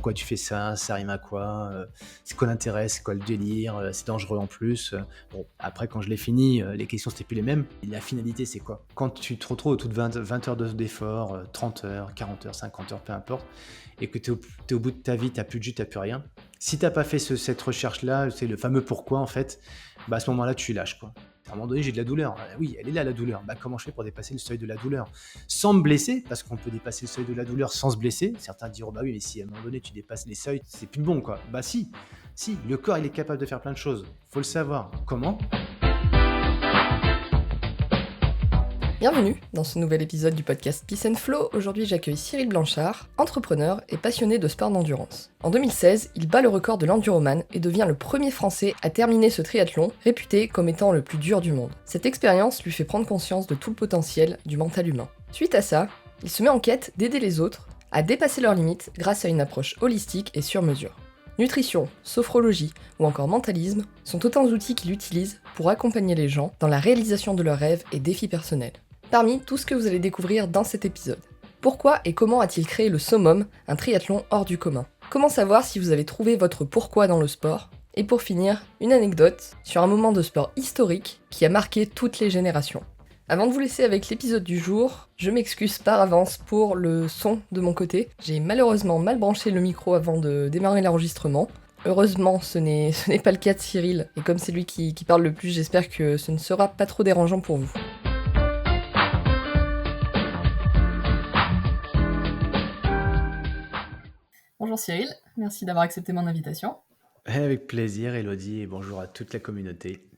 pourquoi tu fais ça, ça rime à quoi, c'est quoi l'intérêt, c'est quoi le délire, c'est dangereux en plus. Bon, après quand je l'ai fini, les questions c'était plus les mêmes. Et la finalité c'est quoi? Quand tu te retrouves autour de 20 heures d'effort, 30 heures, 40 heures, 50 heures, peu importe, et que t'es au bout de ta vie, t'as plus de jus, t'as plus rien. Si t'as pas fait cette recherche-là, c'est le fameux pourquoi en fait, bah à ce moment-là tu lâches quoi. À un moment donné, j'ai de la douleur. Oui, elle est là la douleur. Bah, comment je fais pour dépasser le seuil de la douleur? Sans me blesser, parce qu'on peut dépasser le seuil de la douleur sans se blesser. Certains diront, bah oui, mais si à un moment donné tu dépasses les seuils, c'est plus bon quoi. Bah si, si, le corps il est capable de faire plein de choses. Faut le savoir. Comment? Bienvenue dans ce nouvel épisode du podcast Peace and Flow. Aujourd'hui, j'accueille Cyril Blanchard, entrepreneur et passionné de sport d'endurance. En 2016, il bat le record de l'Enduroman et devient le premier Français à terminer ce triathlon, réputé comme étant le plus dur du monde. Cette expérience lui fait prendre conscience de tout le potentiel du mental humain. Suite à ça, il se met en quête d'aider les autres à dépasser leurs limites grâce à une approche holistique et sur mesure. Nutrition, sophrologie ou encore mentalisme sont autant d'outils qu'il utilise pour accompagner les gens dans la réalisation de leurs rêves et défis personnels. Parmi tout ce que vous allez découvrir dans cet épisode. Pourquoi et comment a-t-il créé le Summum, un triathlon hors du commun? Comment savoir si vous avez trouvé votre pourquoi dans le sport? Et pour finir, une anecdote sur un moment de sport historique qui a marqué toutes les générations. Avant de vous laisser avec l'épisode du jour, je m'excuse par avance pour le son de mon côté. J'ai malheureusement mal branché le micro avant de démarrer l'enregistrement. Heureusement, ce n'est pas le cas de Cyril, et comme c'est lui qui parle le plus, j'espère que ce ne sera pas trop dérangeant pour vous. Bonjour Cyril, merci d'avoir accepté mon invitation. Avec plaisir, Elodie, et bonjour à toute la communauté.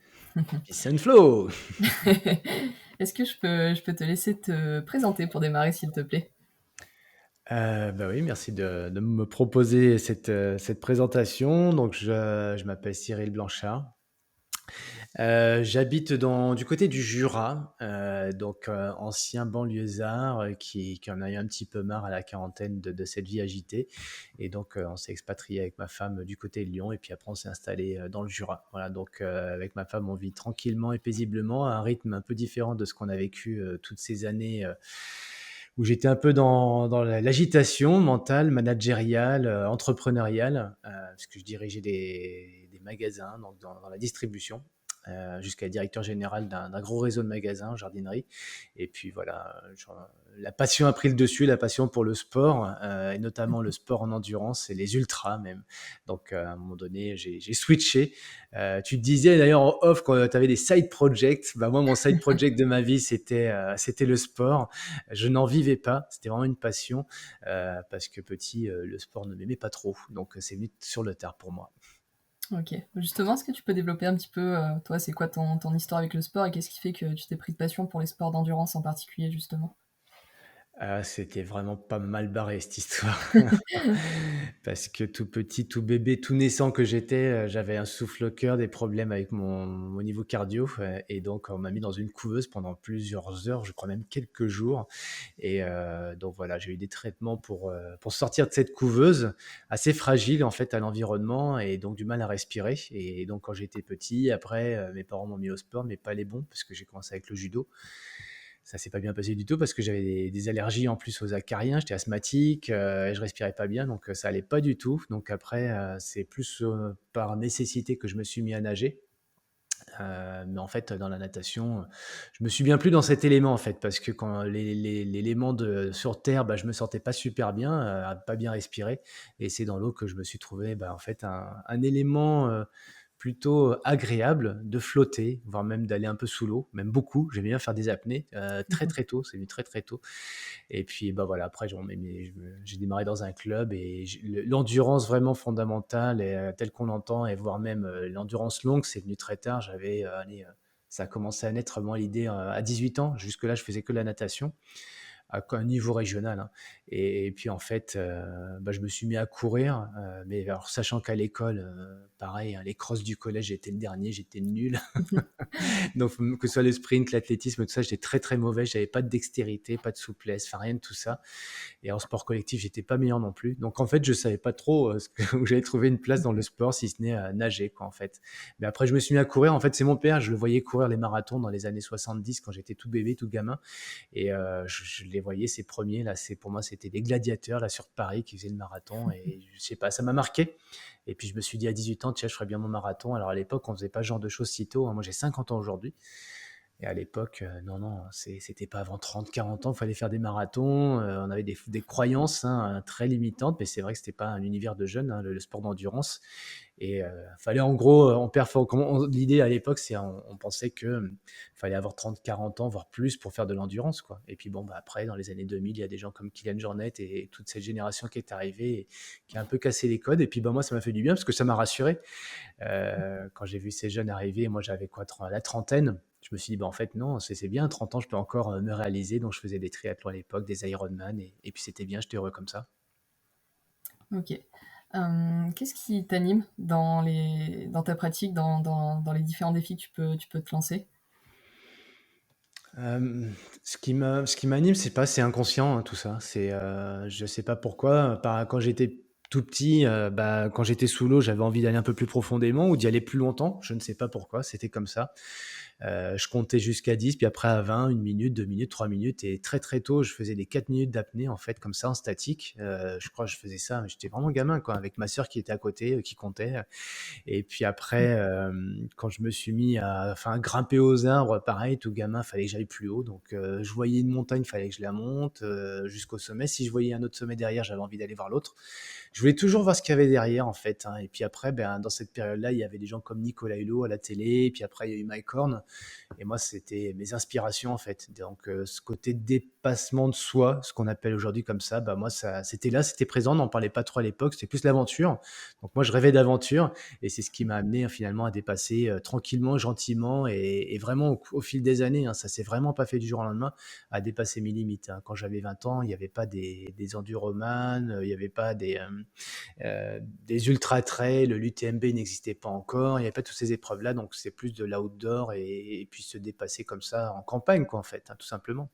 Peace and flow. Est-ce que je peux te laisser te présenter pour démarrer, s'il te plaît? Bah oui, merci de me proposer cette présentation. Donc, je m'appelle Cyril Blanchard. J'habite du côté du Jura, donc ancien banlieusard qui en a eu un petit peu marre à la quarantaine de cette vie agitée. Et donc, on s'est expatrié avec ma femme du côté de Lyon et puis après, on s'est installé dans le Jura. Voilà, donc avec ma femme, on vit tranquillement et paisiblement à un rythme un peu différent de ce qu'on a vécu toutes ces années où j'étais un peu dans l'agitation mentale, managériale, entrepreneuriale, parce que je dirigeais des magasins donc dans la distribution. Jusqu'à directeur général d'un gros réseau de magasins en jardinerie. Et puis voilà, la passion a pris le dessus, la passion pour le sport, et notamment le sport en endurance et les ultras même. Donc à un moment donné, j'ai switché. Tu te disais d'ailleurs en off quand tu avais des side projects. Bah, moi, mon side project de ma vie, c'était le sport. Je n'en vivais pas, c'était vraiment une passion, parce que petit, le sport ne m'aimait pas trop. Donc c'est venu sur le tard pour moi. Ok, justement, est-ce que tu peux développer un petit peu, toi, c'est quoi ton histoire avec le sport et qu'est-ce qui fait que tu t'es pris de passion pour les sports d'endurance en particulier, justement? C'était vraiment pas mal barré cette histoire. Parce que tout petit, tout bébé, tout naissant que j'étais, j'avais un souffle au cœur, des problèmes avec mon niveau cardio, et donc on m'a mis dans une couveuse pendant plusieurs heures, je crois même quelques jours. Et donc voilà, j'ai eu des traitements pour sortir de cette couveuse, assez fragile en fait à l'environnement et donc du mal à respirer. Et donc quand j'étais petit, après, mes parents m'ont mis au sport, mais pas les bons, parce que j'ai commencé avec le judo. Ça s'est pas bien passé du tout parce que j'avais des allergies en plus aux acariens, j'étais asthmatique, et je respirais pas bien, donc ça allait pas du tout. Donc après, c'est plus, par nécessité que je me suis mis à nager. Mais en fait, dans la natation, je me suis bien plu dans cet élément, en fait, parce que quand l'élément sur terre, bah, je me sentais pas super bien, à pas bien respirer, et c'est dans l'eau que je me suis trouvé, bah, en fait, un élément, plutôt agréable de flotter, voire même d'aller un peu sous l'eau, même beaucoup. J'aimais bien faire des apnées, très, très tôt, c'est venu très, très tôt. Et puis, bah, voilà, après j'ai démarré dans un club et l'endurance vraiment fondamentale et telle qu'on l'entend, et voire même, l'endurance longue, c'est venu très tard. Allez, ça a commencé à naître moi l'idée, à 18 ans. Jusque-là, je faisais que la natation à un niveau régional, hein. Et puis en fait, bah, je me suis mis à courir, mais alors sachant qu'à l'école, pareil, hein, les crosses du collège, j'étais le dernier, j'étais nul. Donc que ce soit le sprint, l'athlétisme, tout ça, j'étais très, très mauvais. J'avais pas de dextérité, pas de souplesse, enfin rien de tout ça. Et en sport collectif, j'étais pas meilleur non plus. Donc en fait, je savais pas trop, où j'allais trouver une place dans le sport, si ce n'est nager, quoi, en fait. Mais après, je me suis mis à courir. En fait, c'est mon père, je le voyais courir les marathons dans les années 70 quand j'étais tout bébé, tout gamin. Et je l'ai les voyais, ces premiers là, pour moi, c'était des gladiateurs là sur Paris qui faisaient le marathon et je sais pas, ça m'a marqué. Et puis je me suis dit à 18 ans, tiens, je ferais bien mon marathon. Alors à l'époque, on faisait pas ce genre de choses si tôt, hein. Moi, j'ai 50 ans aujourd'hui. Et à l'époque, non, non, c'était pas avant 30, 40 ans, il fallait faire des marathons. On avait des croyances, hein, très limitantes, mais c'est vrai que c'était pas un univers de jeunes, hein, le sport d'endurance. Et fallait en gros, l'idée à l'époque, on pensait que fallait avoir 30, 40 ans, voire plus, pour faire de l'endurance, quoi. Et puis bon, bah, après, dans les années 2000, il y a des gens comme Kylian Jornet et toute cette génération qui est arrivée et qui a un peu cassé les codes. Et puis bah, moi, ça m'a fait du bien parce que ça m'a rassuré. Quand j'ai vu ces jeunes arriver, moi j'avais quoi, la trentaine. Je me suis dit, bah, en fait, non, c'est bien, 30 ans, je peux encore me réaliser. Donc, je faisais des triathlons à l'époque, des Ironman, et puis c'était bien, j'étais heureux comme ça. Ok. Qu'est-ce qui t'anime dans ta pratique, dans les différents défis que tu peux te lancer? Ce qui m'anime, c'est inconscient, hein, tout ça. Je sais pas pourquoi. Quand j'étais tout petit, bah, quand j'étais sous l'eau, j'avais envie d'aller un peu plus profondément ou d'y aller plus longtemps. Je ne sais pas pourquoi, c'était comme ça. Je comptais jusqu'à 10, puis après à 20, 1 minute, 2 minutes, 3 minutes. Et très très tôt, je faisais des 4 minutes d'apnée, en fait, comme ça, en statique. Je crois que je faisais ça, mais j'étais vraiment gamin, quoi, avec ma sœur qui était à côté, qui comptait. Et puis après, quand je me suis mis à grimper aux arbres, pareil, tout gamin, fallait que j'aille plus haut. Donc, je voyais une montagne, fallait que je la monte jusqu'au sommet. Si je voyais un autre sommet derrière, j'avais envie d'aller voir l'autre. Je voulais toujours voir ce qu'il y avait derrière, en fait, hein. Et puis après, ben, dans cette période-là, il y avait des gens comme Nicolas Hulot à la télé. Et puis après, il y a eu Mike Horn. Et moi, c'était mes inspirations, en fait. Donc, ce côté dépassement de soi, ce qu'on appelle aujourd'hui comme ça, bah, moi, c'était là, c'était présent. On n'en parlait pas trop à l'époque. C'était plus l'aventure. Donc, moi, je rêvais d'aventure. Et c'est ce qui m'a amené, finalement, à dépasser tranquillement, gentiment et vraiment au fil des années, hein. Ça s'est vraiment pas fait du jour au lendemain, à dépasser mes limites, hein. Quand j'avais 20 ans, il n'y avait pas des enduroman, il n'y avait pas des ultra trails, l'UTMB n'existait pas encore, il n'y avait pas toutes ces épreuves-là. Donc, c'est plus de l'outdoor et puis se dépasser comme ça en campagne, quoi, en fait, hein, tout simplement.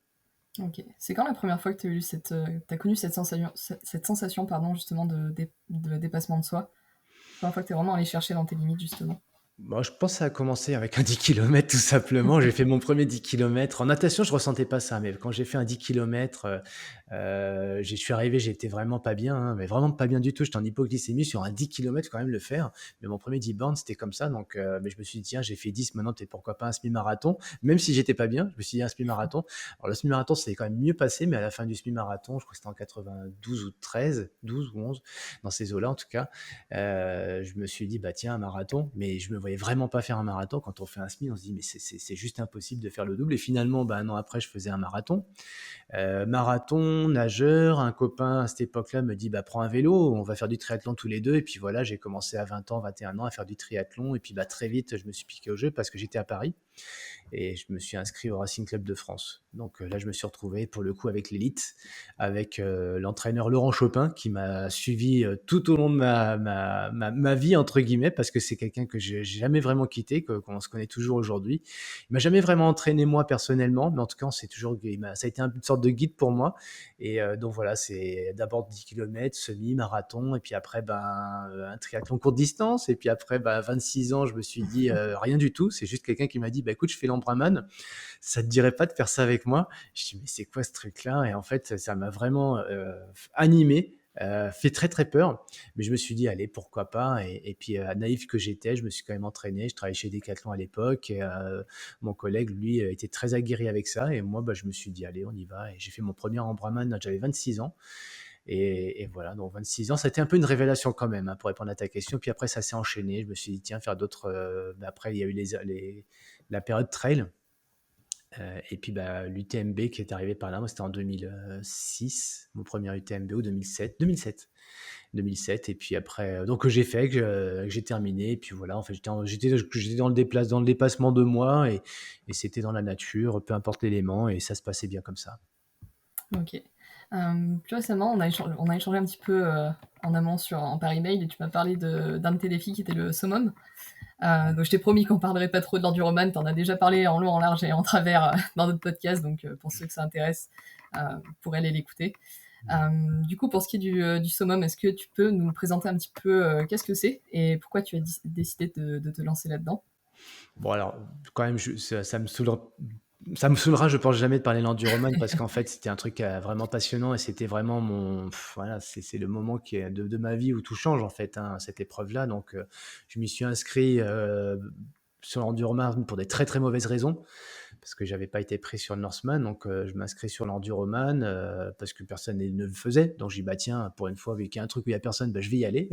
Ok. C'est quand la première fois que t'as connu cette sensation, pardon, justement, de dépassement de soi? La première fois que t'es vraiment allé chercher dans tes limites, justement. Bon, je pense que ça a commencé avec un 10 kilomètres tout simplement. J'ai fait mon premier 10 kilomètres. En natation, je ressentais pas ça, mais quand j'ai fait un 10 kilomètres, je suis arrivé, j'étais vraiment pas bien, hein, mais vraiment pas bien du tout. J'étais en hypoglycémie sur un 10 kilomètres, quand même le faire. Mais mon premier 10 bornes, c'était comme ça. Donc, mais je me suis dit, tiens, j'ai fait 10, maintenant peut-être pourquoi pas un semi-marathon. Même si j'étais pas bien, je me suis dit un semi-marathon. Alors le semi-marathon, c'est quand même mieux passé, mais à la fin du semi-marathon, je crois que c'était en 92 ou 13, 12 ou 11, dans ces eaux-là en tout cas. Je me suis dit, bah tiens, un marathon, mais je me voyais vraiment pas faire un marathon. Quand on fait un semi, on se dit, mais c'est juste impossible de faire le double. Et finalement, bah, un an après, je faisais un marathon. Marathon, nageur, un copain à cette époque-là me dit, bah prends un vélo, on va faire du triathlon tous les deux. Et puis voilà, j'ai commencé à 20 ans, 21 ans à faire du triathlon. Et puis bah, très vite, je me suis piqué au jeu parce que j'étais à Paris et je me suis inscrit au Racing Club de France. Donc là, je me suis retrouvé pour le coup avec l'élite, avec l'entraîneur Laurent Chopin qui m'a suivi tout au long de ma vie, entre guillemets, parce que c'est quelqu'un que j'ai jamais vraiment quitté, qu'on se connaît toujours aujourd'hui. Il m'a jamais vraiment entraîné moi personnellement, mais en tout cas, ça a été une sorte de guide pour moi. Et donc voilà, c'est d'abord 10 km, semi-marathon, et puis après ben, un triathlon courte distance, et puis après ben, 26 ans, je me suis dit rien du tout, c'est juste quelqu'un qui m'a dit, bah, écoute, je fais l'Ambraman, ça te dirait pas de faire ça avec moi? Je dis, mais c'est quoi ce truc-là? Et en fait, ça m'a vraiment animé. Fait très très peur, mais je me suis dit allez pourquoi pas, et puis naïf que j'étais, je me suis quand même entraîné, je travaillais chez Decathlon à l'époque, et mon collègue lui était très aguerri avec ça, et moi bah, je me suis dit allez on y va, et j'ai fait mon premier Ambraman, j'avais 26 ans, et voilà, donc 26 ans, ça a été un peu une révélation quand même, hein, pour répondre à ta question. Puis après ça s'est enchaîné, je me suis dit tiens faire d'autres, après il y a eu la période trail. Et puis bah, l'UTMB qui est arrivé par là, moi c'était en 2006, mon premier UTMB, ou 2007, 2007, 2007. Et puis après, donc que j'ai fait, que j'ai terminé. Et puis voilà, en fait j'étais dans le dépassement de moi, et c'était dans la nature, peu importe l'élément, et ça se passait bien comme ça. Ok. Plus récemment, on a échangé un petit peu en amont par email, et tu m'as parlé d'un de tes défis qui était le summum. Donc je t'ai promis qu'on parlerait pas trop de l'enduroman, t'en as déjà parlé en long, en large et en travers dans notre podcast, donc pour ceux que ça intéresse, vous pourrez aller l'écouter. Du coup, pour ce qui est du summum, est-ce que tu peux nous présenter un petit peu qu'est-ce que c'est et pourquoi tu as décidé de te lancer là-dedans? Bon alors, quand même, ça me saoule Ça me saoulera, je pense jamais de parler de l'enduroman parce qu'en fait, c'était un truc, vraiment passionnant et c'était vraiment voilà, c'est le moment qui est de ma vie où tout change en fait, hein, cette épreuve-là donc je m'y suis inscrit, sur l'enduroman pour des très, très mauvaises raisons. Parce que j'avais pas été pris sur le Norseman donc je m'inscris sur l'enduroman, parce que personne ne le faisait donc j'ai dit: «Bah tiens, pour une fois, vu qu'il y a un truc où il y a personne, bah je vais y aller».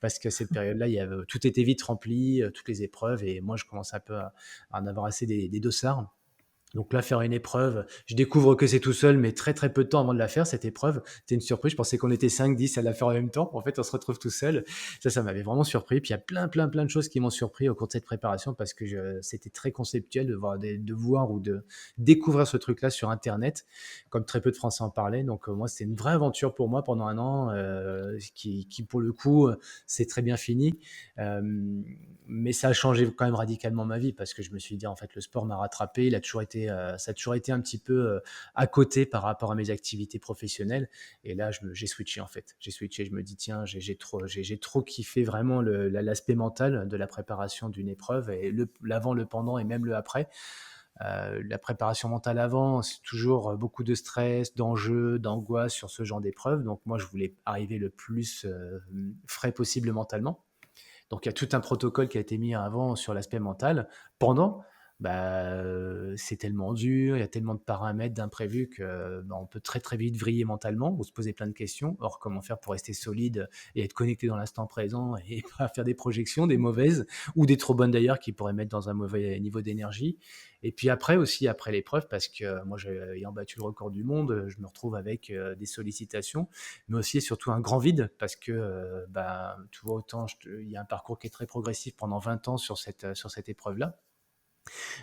Parce que cette période-là, il y avait tout était vite rempli, toutes les épreuves et moi je commence un peu à en avoir assez des dossards. Donc là, faire une épreuve, je découvre que c'est tout seul, mais très, très peu de temps avant de la faire, cette épreuve. C'était une surprise. Je pensais qu'on était 5, 10 à la faire en même temps. En fait, on se retrouve tout seul. Ça m'avait vraiment surpris. Puis il y a plein, plein, plein de choses qui m'ont surpris au cours de cette préparation parce que c'était très conceptuel de voir ou de découvrir ce truc-là sur Internet, comme très peu de Français en parlaient. Donc moi, c'était une vraie aventure pour moi pendant un an, qui pour le coup, c'est très bien fini. Euh, mais ça a changé quand même radicalement ma vie parce que je me suis dit en fait le sport m'a rattrapé, ça a toujours été un petit peu à côté par rapport à mes activités professionnelles et là j'ai switché en fait, j'ai switché, je me dis tiens j'ai trop kiffé vraiment l'aspect mental de la préparation d'une épreuve et l'avant, le pendant et même le après. La préparation mentale avant, c'est toujours beaucoup de stress, d'enjeux, d'angoisse sur ce genre d'épreuve. Donc moi, je voulais arriver le plus frais possible mentalement. Donc il y a tout un protocole qui a été mis avant sur l'aspect mental. Pendant, c'est tellement dur, il y a tellement de paramètres, d'imprévus que on peut très très vite vriller mentalement ou se poser plein de questions. Or, comment faire pour rester solide et être connecté dans l'instant présent et pas faire des projections, des mauvaises ou des trop bonnes d'ailleurs qui pourraient mettre dans un mauvais niveau d'énergie. Et puis après aussi, après l'épreuve, parce que moi, ayant battu le record du monde, je me retrouve avec des sollicitations mais aussi et surtout un grand vide parce que tu vois autant il y a un parcours qui est très progressif pendant 20 ans sur cette épreuve-là.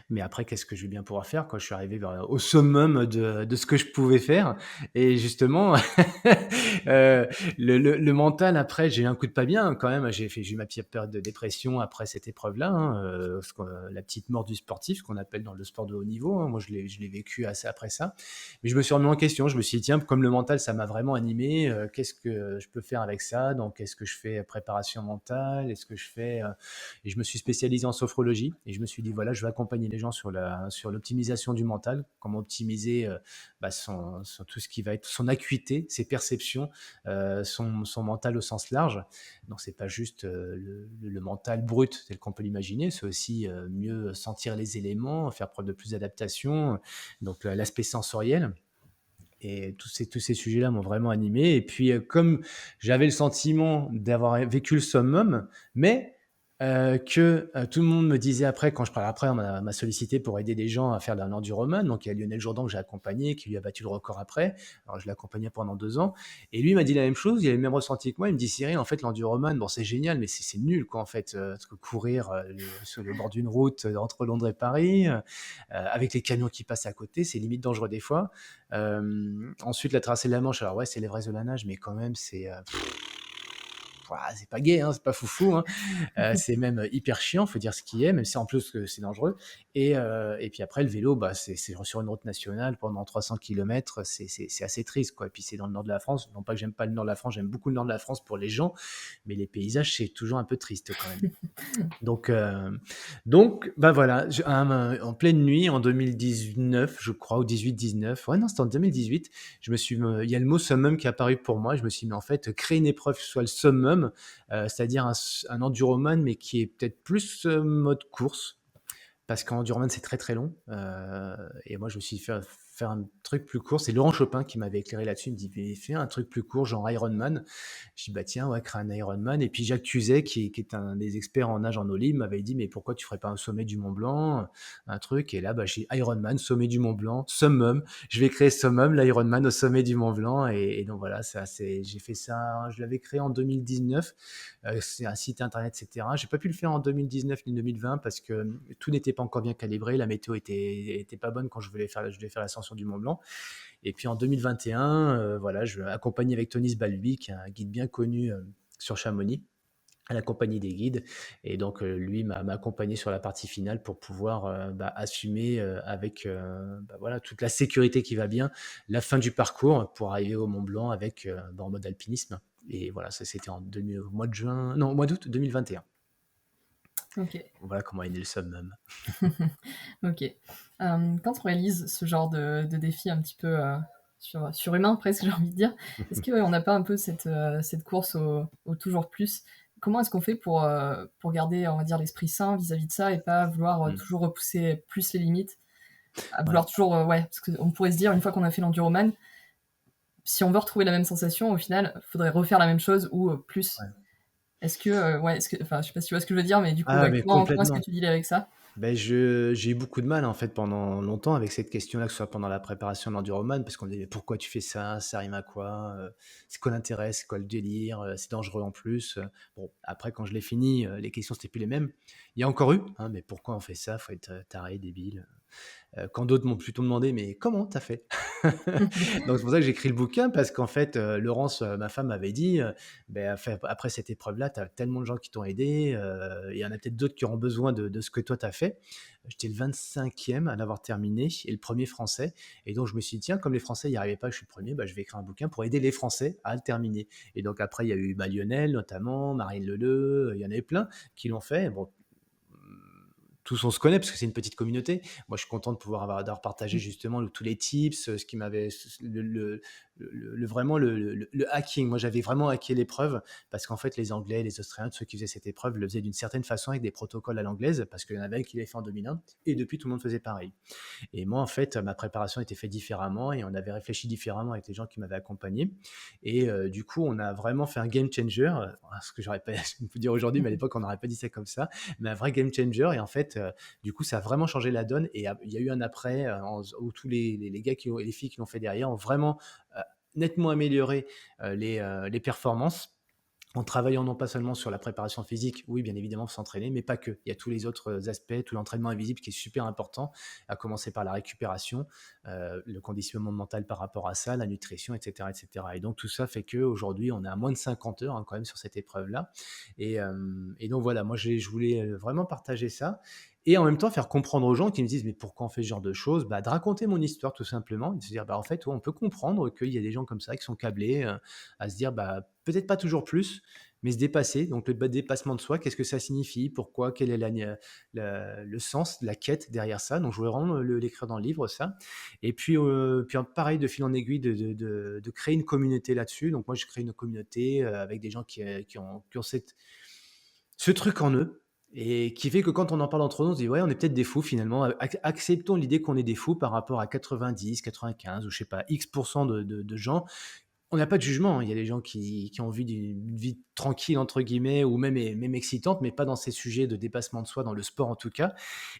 Mais après, qu'est-ce que je vais bien pouvoir faire quand je suis arrivé au summum de ce que je pouvais faire et justement, le mental après, j'ai eu un coup de pas bien quand même. J'ai eu ma pire période de dépression après cette épreuve-là, hein, la petite mort du sportif, ce qu'on appelle dans le sport de haut niveau. Hein. Moi, je l'ai vécu assez après ça. Mais je me suis remis en question. Je me suis dit, tiens, comme le mental, ça m'a vraiment animé, qu'est-ce que je peux faire avec ça? Donc, est-ce que je fais préparation mentale? Est-ce que je fais et je me suis spécialisé en sophrologie et je me suis dit, voilà, je vais accompagner les gens sur l'optimisation du mental, comment optimiser tout ce qui va être son acuité, ses perceptions, son mental au sens large. Donc, c'est pas juste le mental brut tel qu'on peut l'imaginer, c'est aussi mieux sentir les éléments, faire preuve de plus d'adaptation, donc l'aspect sensoriel. Et tous ces sujets-là m'ont vraiment animé. Et puis, comme j'avais le sentiment d'avoir vécu le summum, mais que tout le monde me disait après, quand je parlais après, on m'a sollicité pour aider des gens à faire de l'enduroman. Donc, il y a Lionel Jourdan que j'ai accompagné, qui lui a battu le record après. Alors, je l'ai accompagné pendant 2 ans. Et lui m'a dit la même chose, il avait le même ressenti que moi. Il me dit, Cyril, en fait, l'enduroman, bon, c'est génial, mais c'est nul, quoi, en fait. Parce que courir sur le bord d'une route entre Londres et Paris, avec les camions qui passent à côté, c'est limite dangereux des fois. Ensuite, la traversée de la Manche, alors ouais, c'est l'Everest de la nage, mais quand même, c'est pas gai, hein, c'est pas foufou, hein. C'est même hyper chiant, faut dire ce qui est, même si en plus que c'est dangereux. Et puis après, le vélo, c'est sur une route nationale pendant 300 km, c'est assez triste, quoi. Et puis c'est dans le nord de la France. Non pas que j'aime pas le nord de la France, j'aime beaucoup le nord de la France pour les gens, mais les paysages, c'est toujours un peu triste quand même. Donc, voilà, en pleine nuit, en 2019, je crois, ou 18-19, ouais, non, c'était en 2018, il y a le mot summum qui est apparu pour moi. Je me suis dit, mais en fait, créer une épreuve qui soit le summum, c'est-à-dire un enduroman, mais qui est peut-être plus mode course, parce qu'en Enduroman, c'est très très long. Et moi, je me suis dit, faire un truc plus court. C'est Laurent Chopin qui m'avait éclairé là-dessus. Il me dit, mais fais un truc plus court, genre Ironman. Je dis, bah tiens, ouais, crée un Ironman. Et puis Jacques Tuzet, qui est un des experts en nage en eau libre, m'avait dit, mais pourquoi tu ferais pas un sommet du Mont Blanc, un truc. Et là, j'ai Ironman, sommet du Mont Blanc, summum. Je vais créer summum, l'Ironman au sommet du Mont Blanc. Et donc voilà, j'ai fait ça, je l'avais créé en 2019. C'est un site internet, etc. J'ai pas pu le faire en 2019 ni 2020 parce que tout n'était pas encore bien calibré. La météo était pas bonne quand je devais faire l'ascension du Mont Blanc. Et puis en 2021, voilà, je accompagné avec Tony Sbalby, qui est un guide bien connu sur Chamonix, à la compagnie des guides. Et donc, lui m'a accompagné sur la partie finale pour pouvoir assumer avec voilà, toute la sécurité qui va bien, la fin du parcours pour arriver au Mont Blanc avec, en mode alpinisme. Et voilà, ça c'était au mois d'août 2021. OK. Voilà comment est né le summum. OK. Quand on réalise ce genre de défi un petit peu, surhumain presque, j'ai envie de dire, est-ce que, ouais, on n'a pas un peu cette course au toujours plus? Comment est-ce qu'on fait pour garder, on va dire, l'esprit sain vis-à-vis de ça et pas vouloir, Mmh. toujours repousser plus les limites? À Ouais, vouloir toujours, ouais, parce qu'on pourrait se dire une fois qu'on a fait l'enduroman, si on veut retrouver la même sensation, au final, faudrait refaire la même chose ou, plus. ouais. Est-ce que, ouais, est-ce que enfin, je sais pas si tu vois ce que je veux dire, mais du coup, Ah ouais, mais comment est-ce que complètement. tu deals avec ça? Ben j'ai eu beaucoup de mal, en fait, pendant longtemps avec cette question-là, que ce soit pendant la préparation de l'enduroman, parce qu'on me disait: «Pourquoi tu fais ça? Ça rime à quoi? C'est quoi l'intérêt? C'est quoi le délire? C'est dangereux en plus», Bon, après quand je l'ai fini, les questions c'était plus les mêmes. Il y a encore eu, hein: «Mais pourquoi on fait ça? Faut être, taré, débile». Quand d'autres m'ont plutôt demandé: «Mais comment tu as fait?» Donc c'est pour ça que j'ai écrit le bouquin parce qu'en fait, Laurence, ma femme m'avait dit, beh, fait après cette épreuve-là, tu as tellement de gens qui t'ont aidé, il y en a peut-être d'autres qui auront besoin de ce que toi tu as fait. J'étais le 25e à l'avoir terminé et le premier français et donc je me suis dit: «Tiens, comme les Français n'y arrivaient pas, je suis le premier, bah, je vais écrire un bouquin pour aider les Français à le terminer» et donc après il y a eu, bah, Lionel notamment, Marine Leleu, il y en avait plein qui l'ont fait. Bon, tous on se connaît parce que c'est une petite communauté. Moi, je suis content de pouvoir d'avoir partagé justement tous les tips, ce qui m'avait vraiment le hacking. Moi, j'avais vraiment hacké l'épreuve parce qu'en fait, les Anglais, les Australiens, ceux qui faisaient cette épreuve le faisaient d'une certaine façon avec des protocoles à l'anglaise parce qu'il y en avait un qui l'avait fait en 2001 et depuis tout le monde faisait pareil. Et moi, en fait, ma préparation était faite différemment et on avait réfléchi différemment avec les gens qui m'avaient accompagné. Et du coup, on a vraiment fait un game changer, ce que j'aurais pas pu dire aujourd'hui, mais à l'époque, on n'aurait pas dit ça comme ça, mais un vrai game changer. Et en fait, du coup, ça a vraiment changé la donne. Et il y a eu un après où tous les gars et les filles qui l'ont fait derrière ont vraiment nettement amélioré les performances en travaillant non pas seulement sur la préparation physique, oui, bien évidemment, faut s'entraîner, mais pas que. Il y a tous les autres aspects, tout l'entraînement invisible qui est super important, à commencer par la récupération, le conditionnement mental par rapport à ça, la nutrition, et cetera, et cetera. Et donc tout ça fait qu'aujourd'hui, on est à moins de 50 heures, hein, quand même sur cette épreuve-là. Et donc voilà, moi je voulais vraiment partager ça et en même temps faire comprendre aux gens qui me disent: «Mais pourquoi on fait ce genre de choses?» Bah, de raconter mon histoire tout simplement et de se dire: «Bah, en fait, ouais, on peut comprendre qu'il y a des gens comme ça qui sont câblés, à se dire, bah, peut-être pas toujours plus, mais se dépasser. Donc le dépassement de soi, qu'est-ce que ça signifie? Pourquoi? Quel est le sens, la quête derrière ça? Donc je voulais vraiment l'écrire dans le livre, ça. Et puis pareil, de fil en aiguille, de créer une communauté là-dessus. Donc moi, je crée une communauté avec des gens qui ont ce truc en eux. Et qui fait que quand on en parle entre nous, on se dit: «Ouais, on est peut-être des fous finalement». Acceptons l'idée qu'on est des fous par rapport à 90, 95 ou je sais pas, X % de gens. On n'a pas de jugement, hein. Il y a des gens qui ont envie d'une vie «tranquille» entre guillemets ou même excitante, mais pas dans ces sujets de dépassement de soi, dans le sport en tout cas.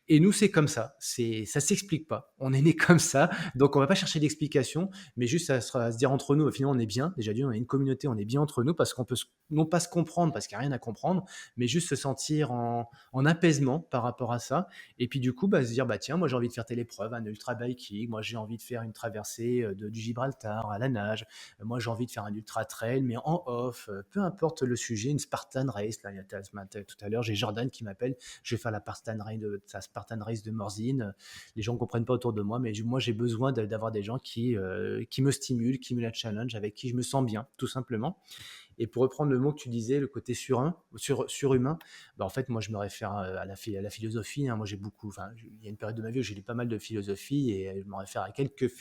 Et nous, c'est comme ça. Ça s'explique pas. On est né comme ça, donc on va pas chercher d'explication, mais juste à se dire entre nous, finalement, on est bien. Déjà d'une, on est une communauté, on est bien entre nous parce qu'on peut non pas se comprendre parce qu'il y a rien à comprendre, mais juste se sentir en apaisement par rapport à ça. Et puis du coup, bah, se dire: «Bah, tiens, moi j'ai envie de faire telle épreuve, un ultra biking, moi j'ai envie de faire une traversée, du Gibraltar à la nage, moi j'ai envie de faire un ultra trail mais en off», peu importe le sujet, une Spartan Race. Là, il y a tout à l'heure, j'ai Jordan qui m'appelle, je vais faire la Spartan Race de Morzine. Les gens ne comprennent pas autour de moi, mais moi j'ai besoin d'avoir des gens qui me stimulent, qui me la challenge, avec qui je me sens bien, tout simplement. Et pour reprendre le mot que tu disais, le côté surhumain, bah, en fait, moi, je me réfère à la philosophie, hein. Moi, j'ai beaucoup, enfin, il y a une période de ma vie où j'ai lu pas mal de philosophie et je me réfère à quelques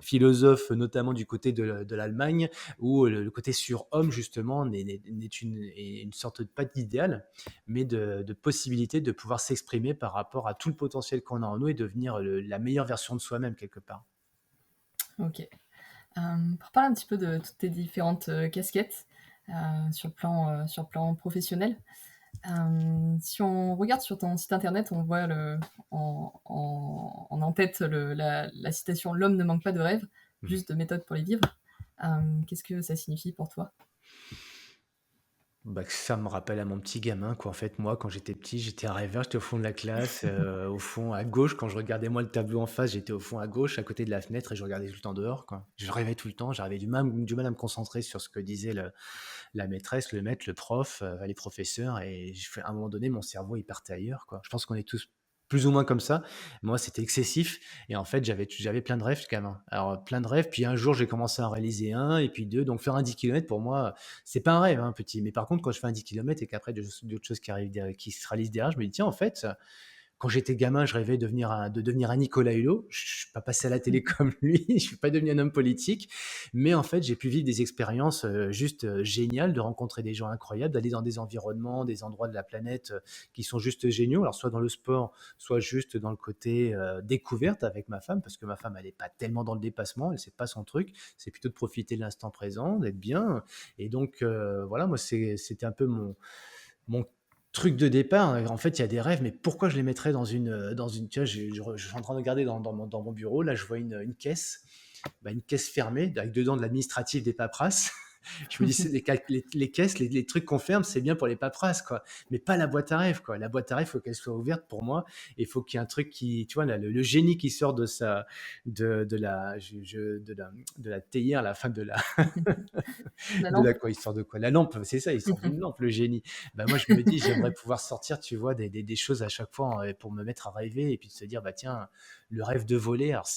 philosophes, notamment du côté de l'Allemagne, où le côté surhomme, justement, est une sorte de, pas d'idéal, mais de possibilité de pouvoir s'exprimer par rapport à tout le potentiel qu'on a en nous et devenir la meilleure version de soi-même, quelque part. OK. Pour parler un petit peu de toutes tes différentes, casquettes, sur le plan professionnel, si on regarde sur ton site internet, on voit en tête la citation «L'homme ne manque pas de rêves, juste de méthode pour les vivre». Qu'est-ce que ça signifie pour toi? Bah, que ça me rappelle à mon petit gamin, quoi. En fait, moi, quand j'étais petit, j'étais un rêveur, j'étais au fond de la classe, au fond à gauche. Quand je regardais moi le tableau en face, j'étais au fond à gauche, à côté de la fenêtre et je regardais tout le temps dehors, quoi. Je rêvais tout le temps, j'avais du mal à me concentrer sur ce que disait la maîtresse, le maître, le prof, les professeurs et à un moment donné, mon cerveau, il partait ailleurs, quoi. Je pense qu'on est tous plus ou moins comme ça. Moi, c'était excessif et en fait, j'avais plein de rêves quand même, hein. Alors, plein de rêves, puis un jour, j'ai commencé à en réaliser un et puis 2. Donc faire un 10 kilomètres pour moi, c'est pas un rêve, hein, petit. Mais par contre, quand je fais un 10 kilomètres et qu'après d'autres choses qui arrivent derrière qui se réalisent derrière, je me dis: «Tiens, en fait, quand j'étais gamin, je rêvais de devenir un Nicolas Hulot. Je suis pas passé à la télé comme lui, je suis pas devenu un homme politique, mais en fait, j'ai pu vivre des expériences juste géniales, de rencontrer des gens incroyables, d'aller dans des environnements, des endroits de la planète qui sont juste géniaux. Alors soit dans le sport, soit juste dans le côté découverte avec ma femme, parce que ma femme, elle est pas tellement dans le dépassement, elle sait pas son truc, c'est plutôt de profiter de l'instant présent, d'être bien. Et donc voilà, moi c'était un peu mon truc de départ. En fait, il y a des rêves, mais pourquoi je les mettrais dans une tu vois, je suis en train de regarder dans mon bureau, là, je vois une caisse, bah, une caisse fermée avec dedans de l'administratif, des paperasses. Je me dis, c'est les caisses, les trucs qu'on ferme, c'est bien pour les paperasses, quoi. Mais pas la boîte à rêves, quoi. La boîte à rêves, il faut qu'elle soit ouverte pour moi. Et il faut qu'il y ait un truc qui, tu vois, là, le génie qui sort de la théière, la fin La de la lampe. quoi, il sort de quoi? La lampe, c'est ça, il sort d'une lampe, le génie. Bah, moi, je me dis, j'aimerais pouvoir sortir, tu vois, des choses à chaque fois pour me mettre à rêver et puis de se dire, bah tiens, le rêve de voler. Alors,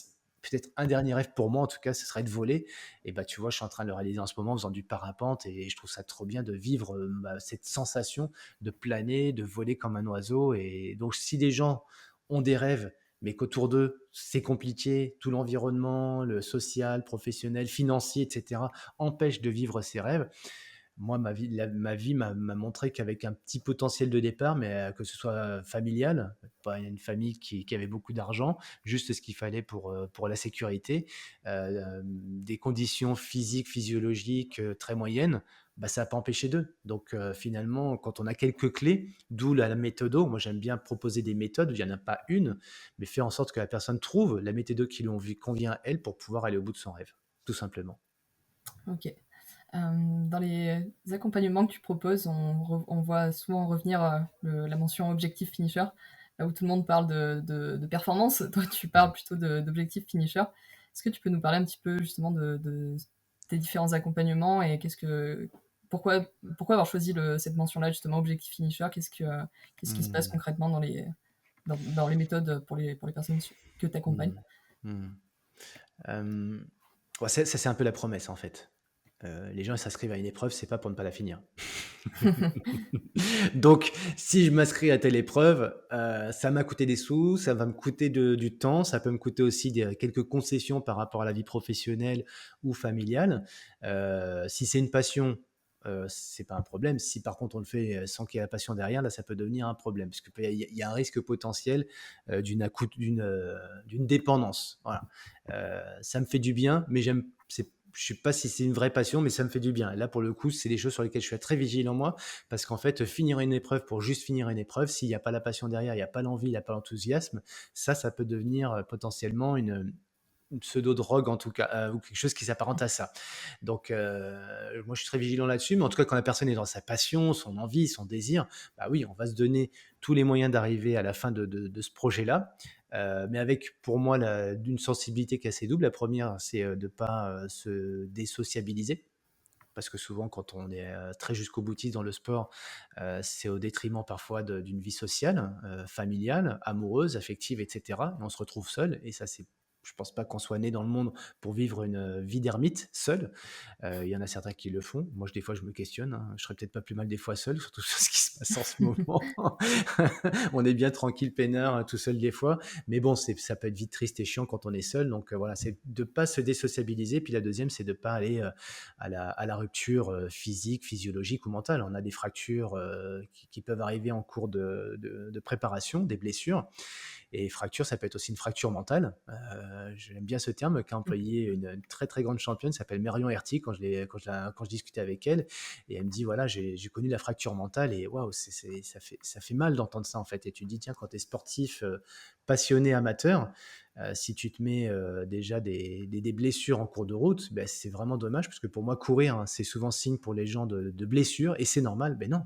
peut-être un dernier rêve pour moi, en tout cas, ce serait de voler. Et bah, tu vois, je suis en train de le réaliser en ce moment en faisant du parapente et je trouve ça trop bien de vivre bah, cette sensation de planer, de voler comme un oiseau. Et donc, si des gens ont des rêves, mais qu'autour d'eux, c'est compliqué, tout l'environnement, le social, professionnel, financier, etc., empêche de vivre ses rêves. Moi, ma vie m'a montré qu'avec un petit potentiel de départ, mais que ce soit familial, pas une famille qui avait beaucoup d'argent, juste ce qu'il fallait pour la sécurité, des conditions physiques, physiologiques très moyennes, bah, ça n'a pas empêché d'eux. Donc finalement, quand on a quelques clés, d'où la méthodo, moi j'aime bien proposer des méthodes, il n'y en a pas une, mais faire en sorte que la personne trouve la méthode qui lui convient à elle pour pouvoir aller au bout de son rêve, tout simplement. Ok. Dans les accompagnements que tu proposes, on voit souvent revenir la mention objectif finisher, là où tout le monde parle de performance. Toi, tu parles plutôt d'objectif finisher. Est-ce que tu peux nous parler un petit peu justement de tes différents accompagnements et pourquoi avoir choisi cette mention-là, justement, objectif finisher? Qu'est-ce qui se passe Hmm. concrètement dans les méthodes pour les personnes que tu accompagnes? Hmm. Hmm. Euh, ouais, ça, c'est un peu la promesse, en fait. Les gens ils s'inscrivent à une épreuve, c'est pas pour ne pas la finir. Donc, si je m'inscris à telle épreuve, ça m'a coûté des sous, ça va me coûter du temps, ça peut me coûter aussi quelques concessions par rapport à la vie professionnelle ou familiale. Si c'est une passion, c'est pas un problème. Si par contre on le fait sans qu'il y ait la passion derrière, là, ça peut devenir un problème, parce qu'il y a un risque potentiel d'une dépendance. Voilà. Ça me fait du bien, mais je sais pas si c'est une vraie passion, mais ça me fait du bien. Et là, pour le coup, c'est des choses sur lesquelles je suis très vigilant, moi, parce qu'en fait, finir une épreuve pour juste finir une épreuve, s'il n'y a pas la passion derrière, il n'y a pas l'envie, il n'y a pas l'enthousiasme, ça peut devenir potentiellement une pseudo-drogue en tout cas, ou quelque chose qui s'apparente à ça. Donc, moi, je suis très vigilant là-dessus, mais en tout cas, quand la personne est dans sa passion, son envie, son désir, bah oui, on va se donner tous les moyens d'arriver à la fin de ce projet-là, mais avec, pour moi, d'une sensibilité qui est assez double. La première, c'est de ne pas se désociabiliser, parce que souvent, quand on est très jusqu'au boutiste dans le sport, c'est au détriment parfois d'une vie sociale, familiale, amoureuse, affective, etc. Et on se retrouve seul, et ça, je pense pas qu'on soit né dans le monde pour vivre une vie d'ermite seul. Il y en a certains qui le font. Moi, des fois, je me questionne, hein. Je serais peut-être pas plus mal des fois seul, surtout sur ce qui se passe en ce moment. On est bien tranquille, peinard, tout seul des fois. Mais bon, ça peut être vite triste et chiant quand on est seul. Donc voilà, c'est de ne pas se désociabiliser. Puis la deuxième, c'est de ne pas aller à la rupture physique, physiologique ou mentale. On a des fractures qui peuvent arriver en cours de préparation, des blessures. Et fracture, ça peut être aussi une fracture mentale. J'aime bien ce terme qu'a employé une très très grande championne, s'appelle Marion Herty, quand je discutais avec elle. Et elle me dit, voilà, j'ai connu la fracture mentale, et waouh, ça fait mal d'entendre ça, en fait. Et tu te dis, tiens, quand tu es sportif, passionné, amateur, si tu te mets déjà des blessures en cours de route, ben, c'est vraiment dommage, parce que pour moi, courir, hein, c'est souvent signe pour les gens de blessures, et c'est normal. Ben non,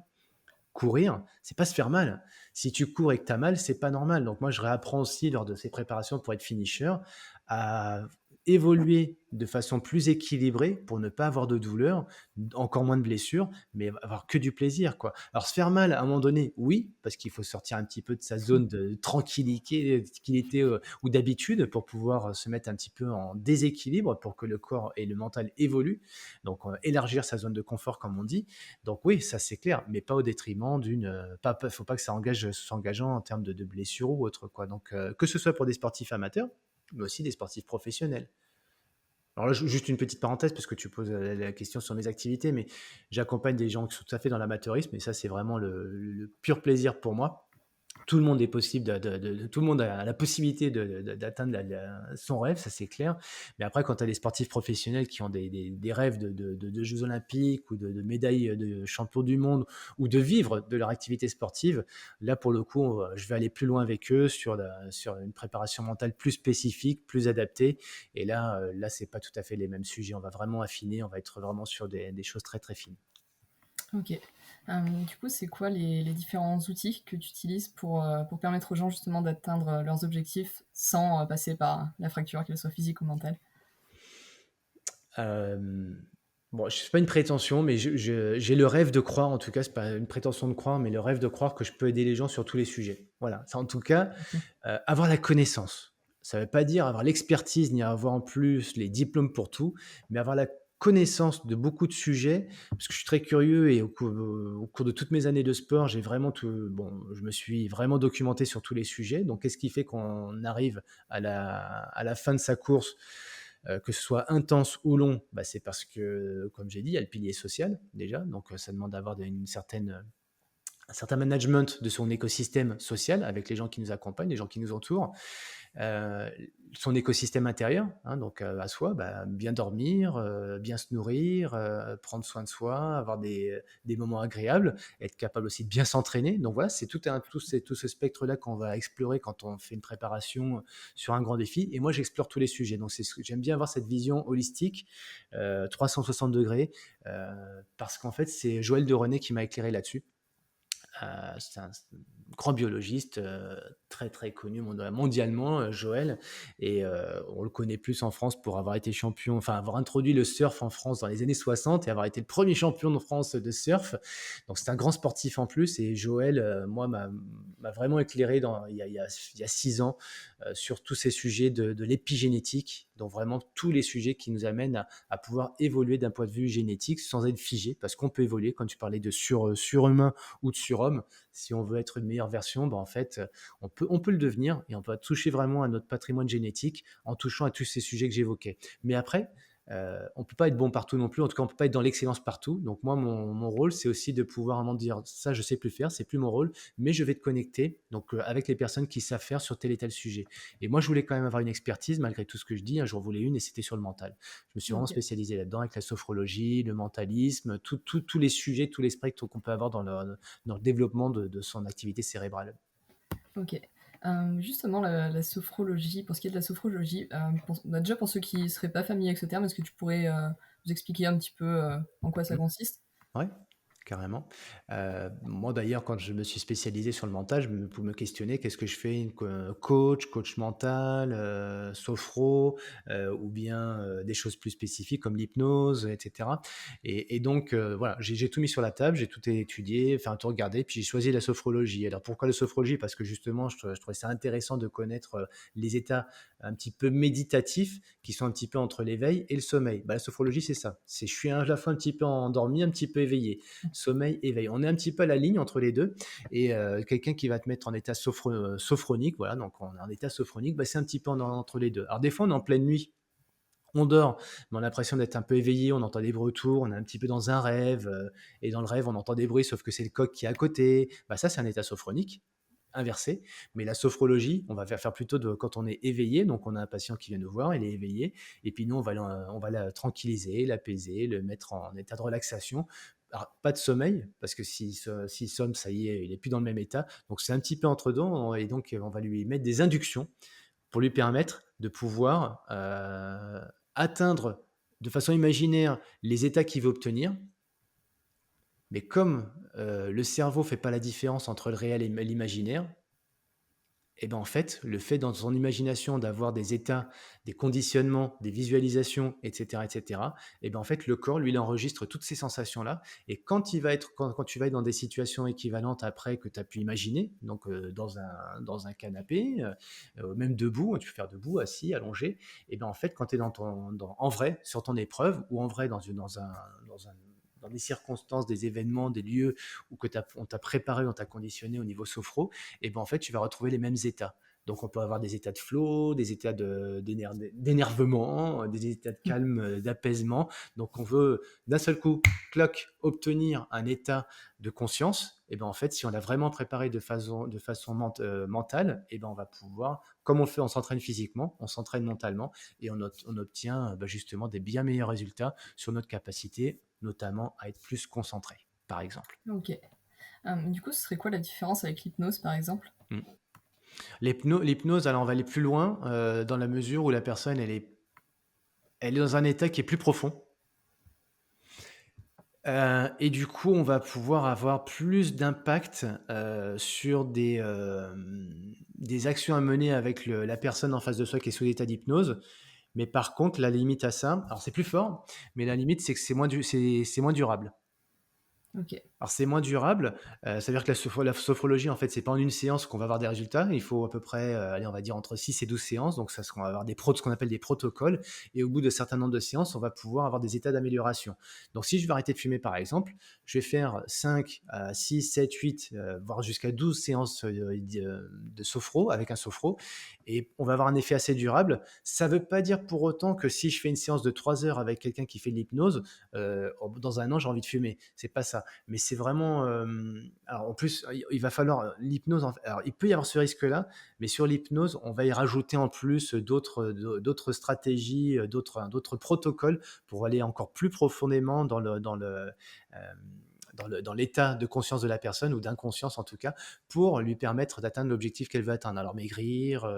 courir, c'est pas se faire mal. Si tu cours et que tu as mal, c'est pas normal. Donc moi, je réapprends aussi lors de ces préparations pour être finisher à évoluer de façon plus équilibrée pour ne pas avoir de douleur, encore moins de blessures, mais avoir que du plaisir, quoi. Alors se faire mal à un moment donné, oui, parce qu'il faut sortir un petit peu de sa zone de tranquillité, ou d'habitude pour pouvoir se mettre un petit peu en déséquilibre pour que le corps et le mental évoluent. Donc élargir sa zone de confort comme on dit. Donc oui, ça c'est clair, mais pas au détriment faut pas que ça soit engageant en termes de blessures ou autre, quoi. Donc que ce soit pour des sportifs amateurs, mais aussi des sportifs professionnels. Alors là, juste une petite parenthèse, parce que tu poses la question sur mes activités, mais j'accompagne des gens qui sont tout à fait dans l'amateurisme, et ça, c'est vraiment le pur plaisir pour moi. Tout le monde est possible tout le monde a la possibilité d'atteindre son rêve, ça c'est clair. Mais après, quand tu as des sportifs professionnels qui ont des rêves de Jeux Olympiques ou de médailles de champion du monde ou de vivre de leur activité sportive, là pour le coup, je vais aller plus loin avec eux sur une préparation mentale plus spécifique, plus adaptée. Et là, c'est pas tout à fait les mêmes sujets. On va vraiment affiner, on va être vraiment sur des choses très très fines. Ok. Du coup, c'est quoi les différents outils que tu utilises pour permettre aux gens justement d'atteindre leurs objectifs sans passer par la fracture, qu'elle soit physique ou mentale? Bon, je c'est pas une prétention, mais j'ai le rêve de croire, en tout cas, c'est pas une prétention de croire, mais le rêve de croire que je peux aider les gens sur tous les sujets. Voilà, ça en tout cas, Ok. avoir la connaissance. Ça veut pas dire avoir l'expertise, ni avoir en plus les diplômes pour tout, mais avoir la connaissance de beaucoup de sujets, parce que je suis très curieux et au cours de toutes mes années de sport, je me suis vraiment documenté sur tous les sujets. Donc qu'est-ce qui fait qu'on arrive à la fin de sa course, que ce soit intense ou long? Bah, c'est parce que, comme j'ai dit, il y a le pilier social déjà, donc ça demande d'avoir un certain management de son écosystème social avec les gens qui nous accompagnent, les gens qui nous entourent. Heu, Son écosystème intérieur, hein, donc à soi, bah, bien dormir, bien se nourrir, prendre soin de soi, avoir des moments agréables, être capable aussi de bien s'entraîner. Donc voilà, c'est tout ce spectre-là qu'on va explorer quand on fait une préparation sur un grand défi, et moi j'explore tous les sujets. Donc c'est ce que j'aime bien avoir, cette vision holistique, 360°, parce qu'en fait, c'est Joël de René qui m'a éclairé là-dessus. C'est un grand biologiste, très, très connu mondialement, Joël, et on le connaît plus en France pour avoir été champion, enfin avoir introduit le surf en France dans les années 60 et avoir été le premier champion de France de surf. Donc c'est un grand sportif en plus, et Joël, moi, m'a vraiment éclairé il y a 6 ans, sur tous ces sujets de l'épigénétique, donc vraiment tous les sujets qui nous amènent à pouvoir évoluer d'un point de vue génétique sans être figé, parce qu'on peut évoluer. Quand tu parlais de surhumain ou de surhomme, si on veut être une meilleure version, ben en fait, on peut le devenir, et on peut toucher vraiment à notre patrimoine génétique en touchant à tous ces sujets que j'évoquais. Mais après, on peut pas être bon partout non plus. En tout cas, on peut pas être dans l'excellence partout. Donc moi, mon rôle, c'est aussi de pouvoir à un moment dire ça, je sais plus faire, c'est plus mon rôle, mais je vais te connecter donc avec les personnes qui savent faire sur tel et tel sujet. Et moi, je voulais quand même avoir une expertise malgré tout ce que je dis. Un jour, je voulais une, et c'était sur le mental. Je me suis vraiment Ok. spécialisé là-dedans avec la sophrologie, le mentalisme, tous les sujets, tous les spectres qu'on peut avoir dans le développement de son activité cérébrale. Ok. Justement, la sophrologie, pour ce qui est de la sophrologie, bah, déjà pour ceux qui seraient pas familiers avec ce terme, est-ce que tu pourrais nous expliquer un petit peu en quoi ça Mmh. consiste? Ouais, carrément. Moi d'ailleurs, quand je me suis spécialisé sur le mental, pour me questionner, qu'est-ce que je fais? Coach mental, sophro, ou bien, des choses plus spécifiques comme l'hypnose, et cetera. Et donc, voilà, j'ai tout mis sur la table, j'ai tout étudié, enfin tout regardé, puis j'ai choisi la sophrologie. Alors pourquoi la sophrologie? Parce que justement, je trouvais ça intéressant de connaître, les états un petit peu méditatifs qui sont un petit peu entre l'éveil et le sommeil. Bah, la sophrologie, c'est ça. Je suis à la fois un petit peu endormi, un petit peu éveillé. Sommeil, éveil. On est un petit peu à la ligne entre les deux. Et quelqu'un qui va te mettre en état sophronique, voilà, donc on est en état sophronique, bah, c'est un petit peu entre les deux. Alors des fois, on est en pleine nuit. On dort, mais on a l'impression d'être un peu éveillé, on entend des retours, on est un petit peu dans un rêve, et dans le rêve, on entend des bruits, sauf que c'est le coq qui est à côté. Bah, ça, c'est un état sophronique inversé. Mais la sophrologie, on va faire plutôt quand on est éveillé, donc on a un patient qui vient nous voir, il est éveillé, et puis nous, on va la tranquilliser, l'apaiser, le mettre en état de relaxation. Alors, pas de sommeil, parce que s'il somme, ça y est, il est plus dans le même état. Donc c'est un petit peu entre deux, et donc on va lui mettre des inductions pour lui permettre de pouvoir atteindre de façon imaginaire les états qu'il veut obtenir. Mais comme le cerveau fait pas la différence entre le réel et l'imaginaire, et ben, en fait, le fait dans son imagination d'avoir des états, des conditionnements, des visualisations et cetera et ben, en fait, le corps, lui, il enregistre toutes ces sensations-là et quand tu vas être dans des situations équivalentes après que tu as pu imaginer, donc dans un canapé, même debout, hein, tu peux faire debout, assis, allongé et ben, en fait, quand tu es en vrai, sur ton épreuve ou en vrai dans un dans des circonstances, des événements, des lieux où on t'a préparé, on t'a conditionné au niveau sophro, et ben en fait, tu vas retrouver les mêmes états. Donc, on peut avoir des états de flow, des états d'énervement, des états de calme, d'apaisement. Donc, on veut d'un seul coup, cloc, obtenir un état de conscience. Et ben en fait, si on l'a vraiment préparé de façon mentale, et ben on va pouvoir, comme on le fait, on s'entraîne physiquement, on s'entraîne mentalement, et on obtient justement des bien meilleurs résultats sur notre capacité, notamment à être plus concentré, par exemple. Ok. Du coup, ce serait quoi la différence avec l'hypnose, par exemple? Mm. L'hypnose, alors on va aller plus loin dans la mesure où la personne, elle est dans un état qui est plus profond. Et du coup, on va pouvoir avoir plus d'impact sur des actions à mener avec la personne en face de soi qui est sous l'état d'hypnose. Mais par contre, la limite à ça, alors c'est plus fort, mais la limite, c'est que c'est moins durable. Ok. Alors c'est moins durable, ça veut dire que la sophrologie, en fait, c'est pas en une séance qu'on va avoir des résultats. Il faut à peu près, allez, on va dire entre 6 et 12 séances, donc ça, on va avoir ce qu'on appelle des protocoles et au bout de certain nombre de séances, on va pouvoir avoir des états d'amélioration. Donc si je veux arrêter de fumer, par exemple, je vais faire 5 à 6, 7, 8, voire jusqu'à 12 séances, de sophro avec un sophro et on va avoir un effet assez durable. Ça veut pas dire pour autant que si je fais une séance de 3 heures avec quelqu'un qui fait de l'hypnose, dans 1 an, j'ai envie de fumer. C'est pas ça. Mais c'est vraiment. Alors en plus, il va falloir l'hypnose. Alors il peut y avoir ce risque-là, mais sur l'hypnose, on va y rajouter en plus d'autres stratégies, d'autres protocoles pour aller encore plus profondément euh, dans l'état de conscience de la personne ou d'inconscience en tout cas, pour lui permettre d'atteindre l'objectif qu'elle veut atteindre. Alors maigrir,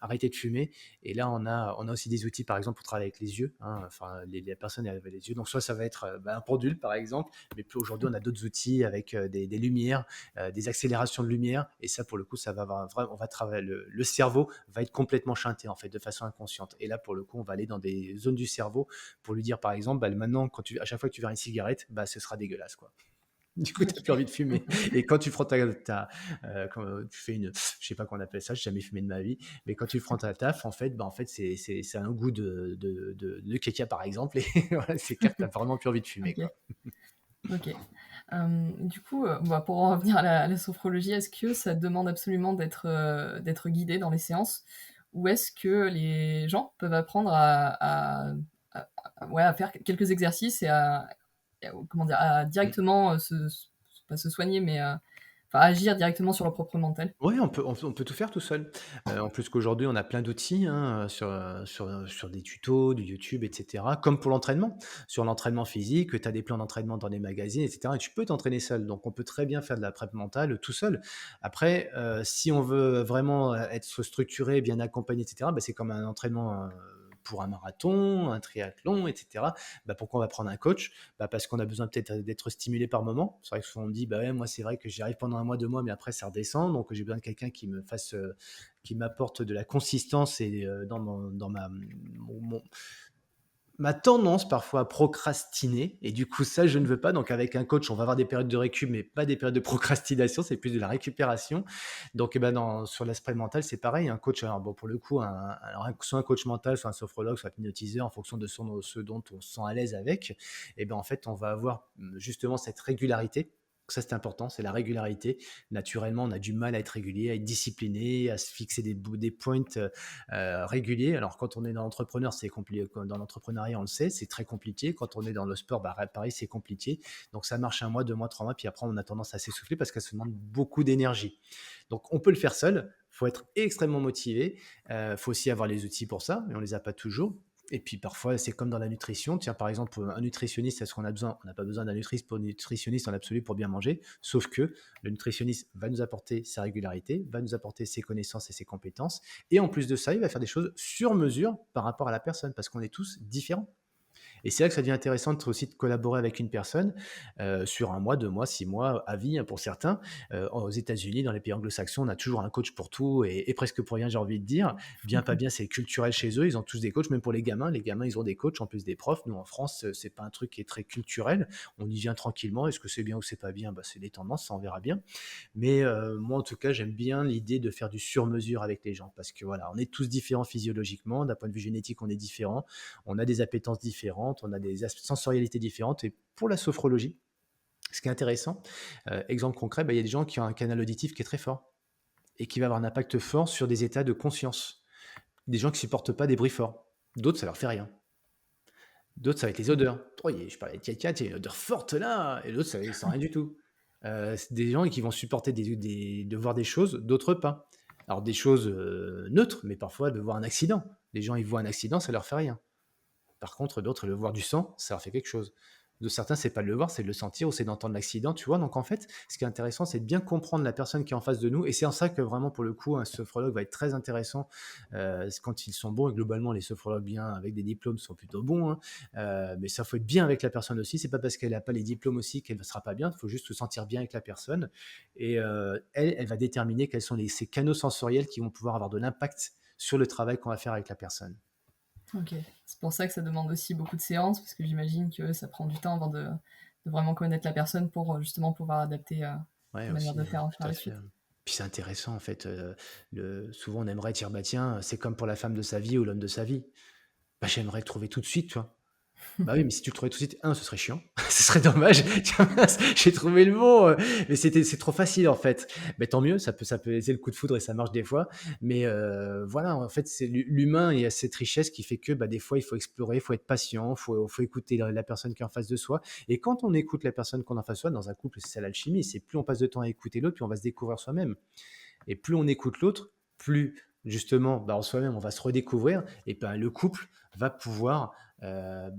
arrêter de fumer. Et là, on a aussi des outils, par exemple, pour travailler avec les yeux. Hein. Enfin, les personnes avec les yeux. Donc soit ça va être un pendule, par exemple, mais plus aujourd'hui, on a d'autres outils avec des lumières, des accélérations de lumière. Et ça, pour le coup, ça va avoir on va travailler. Le cerveau va être complètement chanté en fait, de façon inconsciente. Et là, pour le coup, on va aller dans des zones du cerveau pour lui dire, par exemple, bah, maintenant, à chaque fois que tu verras une cigarette, bah, ce sera dégueulasse, quoi. Du coup, tu n'as plus envie de fumer. Et quand tu prends quand tu fais je sais pas comment on appelle ça, j'ai jamais fumé de ma vie, mais quand tu prends ta taf, en fait, bah, en fait, c'est un goût de caca, par exemple, et voilà, c'est clair que tu n'as vraiment plus envie de fumer, Ok. quoi. Ok. Du coup, bah, pour en revenir à la sophrologie, est-ce que ça demande absolument d'être guidé dans les séances ou est-ce que les gens peuvent apprendre ouais, à faire quelques exercices et comment dire, à Mm. directement pas se soigner, mais enfin, agir directement sur leur propre mental? Oui, on peut tout faire tout seul. En plus qu'aujourd'hui, on a plein d'outils hein, sur des tutos, du YouTube, etc. Comme pour l'entraînement. Sur l'entraînement physique, tu as des plans d'entraînement dans les magazines, etc. Et tu peux t'entraîner seul. Donc, on peut très bien faire de la prep mentale tout seul. Après, si on veut vraiment être structuré, bien accompagné, etc., bah, c'est comme un entraînement pour un marathon, un triathlon, etc. Bah, pourquoi on va prendre un coach? Bah, parce qu'on a besoin peut-être d'être stimulé par moment. C'est vrai que souvent on me dit, bah ouais, moi c'est vrai que j'y arrive pendant 1 mois, 2 mois, mais après ça redescend. Donc j'ai besoin de quelqu'un qui m'apporte de la consistance et dans ma tendance parfois à procrastiner. Et du coup, ça, je ne veux pas. Donc avec un coach, on va avoir des périodes de récup, mais pas des périodes de procrastination. C'est plus de la récupération. Donc, eh ben, sur l'aspect mental, c'est pareil. Un coach, alors bon, pour le coup, soit un coach mental, soit un sophrologue, soit un hypnotiseur, en fonction de ce dont on se sent à l'aise avec, et ben en fait, on va avoir justement cette régularité. Ça, c'est important, c'est la régularité. Naturellement, on a du mal à être régulier, à être discipliné, à se fixer des points réguliers. Alors, quand on est dans l'entrepreneur, c'est compliqué. Dans l'entrepreneuriat, on le sait, c'est très compliqué. Quand on est dans le sport, bah, pareil, c'est compliqué. Donc, ça marche 1 mois, 2 mois, 3 mois, puis après, on a tendance à s'essouffler parce que ça demande beaucoup d'énergie. Donc, on peut le faire seul. Il faut être extrêmement motivé. Il faut aussi avoir les outils pour ça, mais on ne les a pas toujours. Et puis parfois, c'est comme dans la nutrition. Tiens, par exemple, un nutritionniste, est-ce qu'on a besoin? On n'a pas besoin d'un nutritionniste en absolu pour bien manger. Sauf que le nutritionniste va nous apporter sa régularité, va nous apporter ses connaissances et ses compétences. Et en plus de ça, il va faire des choses sur mesure par rapport à la personne, parce qu'on est tous différents. Et c'est là que ça devient intéressant aussi de collaborer avec une personne, sur 1 mois, 2 mois, 6 mois, à vie, hein, pour certains. Aux États-Unis, dans les pays anglo-saxons, on a toujours un coach pour tout et presque pour rien, j'ai envie de dire. Bien, pas bien, c'est culturel chez eux, ils ont tous des coachs, même pour les gamins. Les gamins, ils ont des coachs en plus des profs. Nous, en France, c'est pas un truc qui est très culturel. On y vient tranquillement. Est-ce que c'est bien ou c'est pas bien? Bah, c'est les tendances, ça, on verra bien. Mais moi, en tout cas, j'aime bien l'idée de faire du sur-mesure avec les gens parce que voilà, on est tous différents physiologiquement. D'un point de vue génétique, on est différents. On a des appétences différentes, on a des sensorialités différentes. Et pour la sophrologie, ce qui est intéressant, exemple concret, bah, il y a des gens qui ont un canal auditif qui est très fort et qui va avoir un impact fort sur des états de conscience. Des gens qui supportent pas des bruits forts. D'autres, ça leur fait rien. D'autres, ça va être les odeurs. Oh, je parlais de quelqu'un, il y a une odeur forte là, et l'autre, ça ne sent rien du tout. C'est des gens qui vont supporter de voir des choses, d'autres pas. Alors des choses neutres, mais parfois de voir un accident. Les gens, ils voient un accident, ça leur fait rien. Par contre, d'autres, le voir du sang, ça leur fait quelque chose. De certains, c'est pas de le voir, c'est de le sentir ou c'est d'entendre l'accident, tu vois. Donc en fait, ce qui est intéressant, c'est de bien comprendre la personne qui est en face de nous. Et c'est en ça que vraiment, pour le coup, un sophrologue va être très intéressant c'est quand ils sont bons. Et globalement, les sophrologues bien avec des diplômes sont plutôt bons, hein. Mais ça, faut être bien avec la personne aussi. C'est pas parce qu'elle n'a pas les diplômes aussi qu'elle ne sera pas bien. Il faut juste se sentir bien avec la personne. Et elle va déterminer quels sont ces canaux sensoriels qui vont pouvoir avoir de l'impact sur le travail qu'on va faire avec la personne. Ok, c'est pour ça que ça demande aussi beaucoup de séances, parce que j'imagine que ça prend du temps avant de vraiment connaître la personne pour justement pouvoir adapter Ouais, la manière aussi, de faire tout par à la fait. suite. Puis c'est intéressant en fait, souvent on aimerait dire: «Bah tiens, c'est comme pour la femme de sa vie ou l'homme de sa vie». Bah, j'aimerais le trouver tout de suite, tu vois? Bah oui, mais si tu le trouvais tout de suite, ce serait chiant, ce serait dommage, tu vois? J'ai trouvé le mot, mais c'est trop facile en fait. Mais tant mieux, ça peut laisser le coup de foudre et ça marche des fois. Mais voilà, en fait, c'est l'humain, il y a cette richesse qui fait que, bah, des fois, il faut explorer, il faut être patient, il faut écouter la personne qui est en face de soi. Et quand on écoute la personne qu'on a en face de soi, dans un couple, c'est ça l'alchimie, c'est plus on passe de temps à écouter l'autre, plus on va se découvrir soi-même. Et plus on écoute l'autre, plus justement, bah, en soi-même, on va se redécouvrir et ben, le couple va pouvoir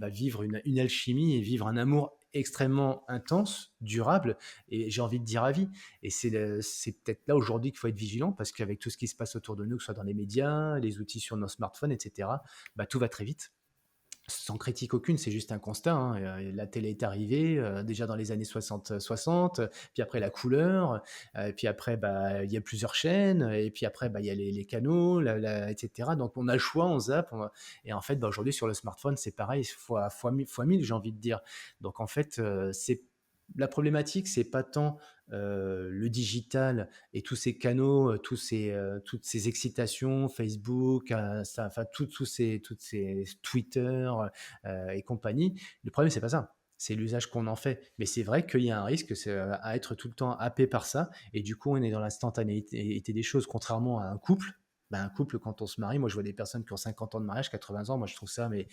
vivre une alchimie et vivre un amour extrêmement intense, durable et j'ai envie de dire à vie. Et c'est peut-être là aujourd'hui qu'il faut être vigilant parce qu'avec tout ce qui se passe autour de nous, que ce soit dans les médias, les outils sur nos smartphones, etc., bah, tout va très vite. Sans critique aucune, c'est juste un constat, hein, la télé est arrivée, déjà dans les années 60, puis après la couleur, puis après, bah, il y a plusieurs chaînes et puis après, bah, il y a les canaux, et cetera. Donc on a le choix, on zappe, et en fait, bah, aujourd'hui sur le smartphone, c'est pareil, fois 1000, j'ai envie de dire. Donc en fait, c'est la problématique, c'est pas tant, le digital et tous ces canaux, toutes ces excitations, Facebook, Insta, enfin toutes ces Twitter, et compagnie. Le problème, c'est pas ça. C'est l'usage qu'on en fait. Mais c'est vrai qu'il y a un risque, c'est, à être tout le temps happé par ça et du coup, on est dans l'instantanéité des choses, contrairement à un couple. Bah, un couple, quand on se marie, moi, je vois des personnes qui ont 50 ans de mariage, 80 ans, moi, je trouve ça mais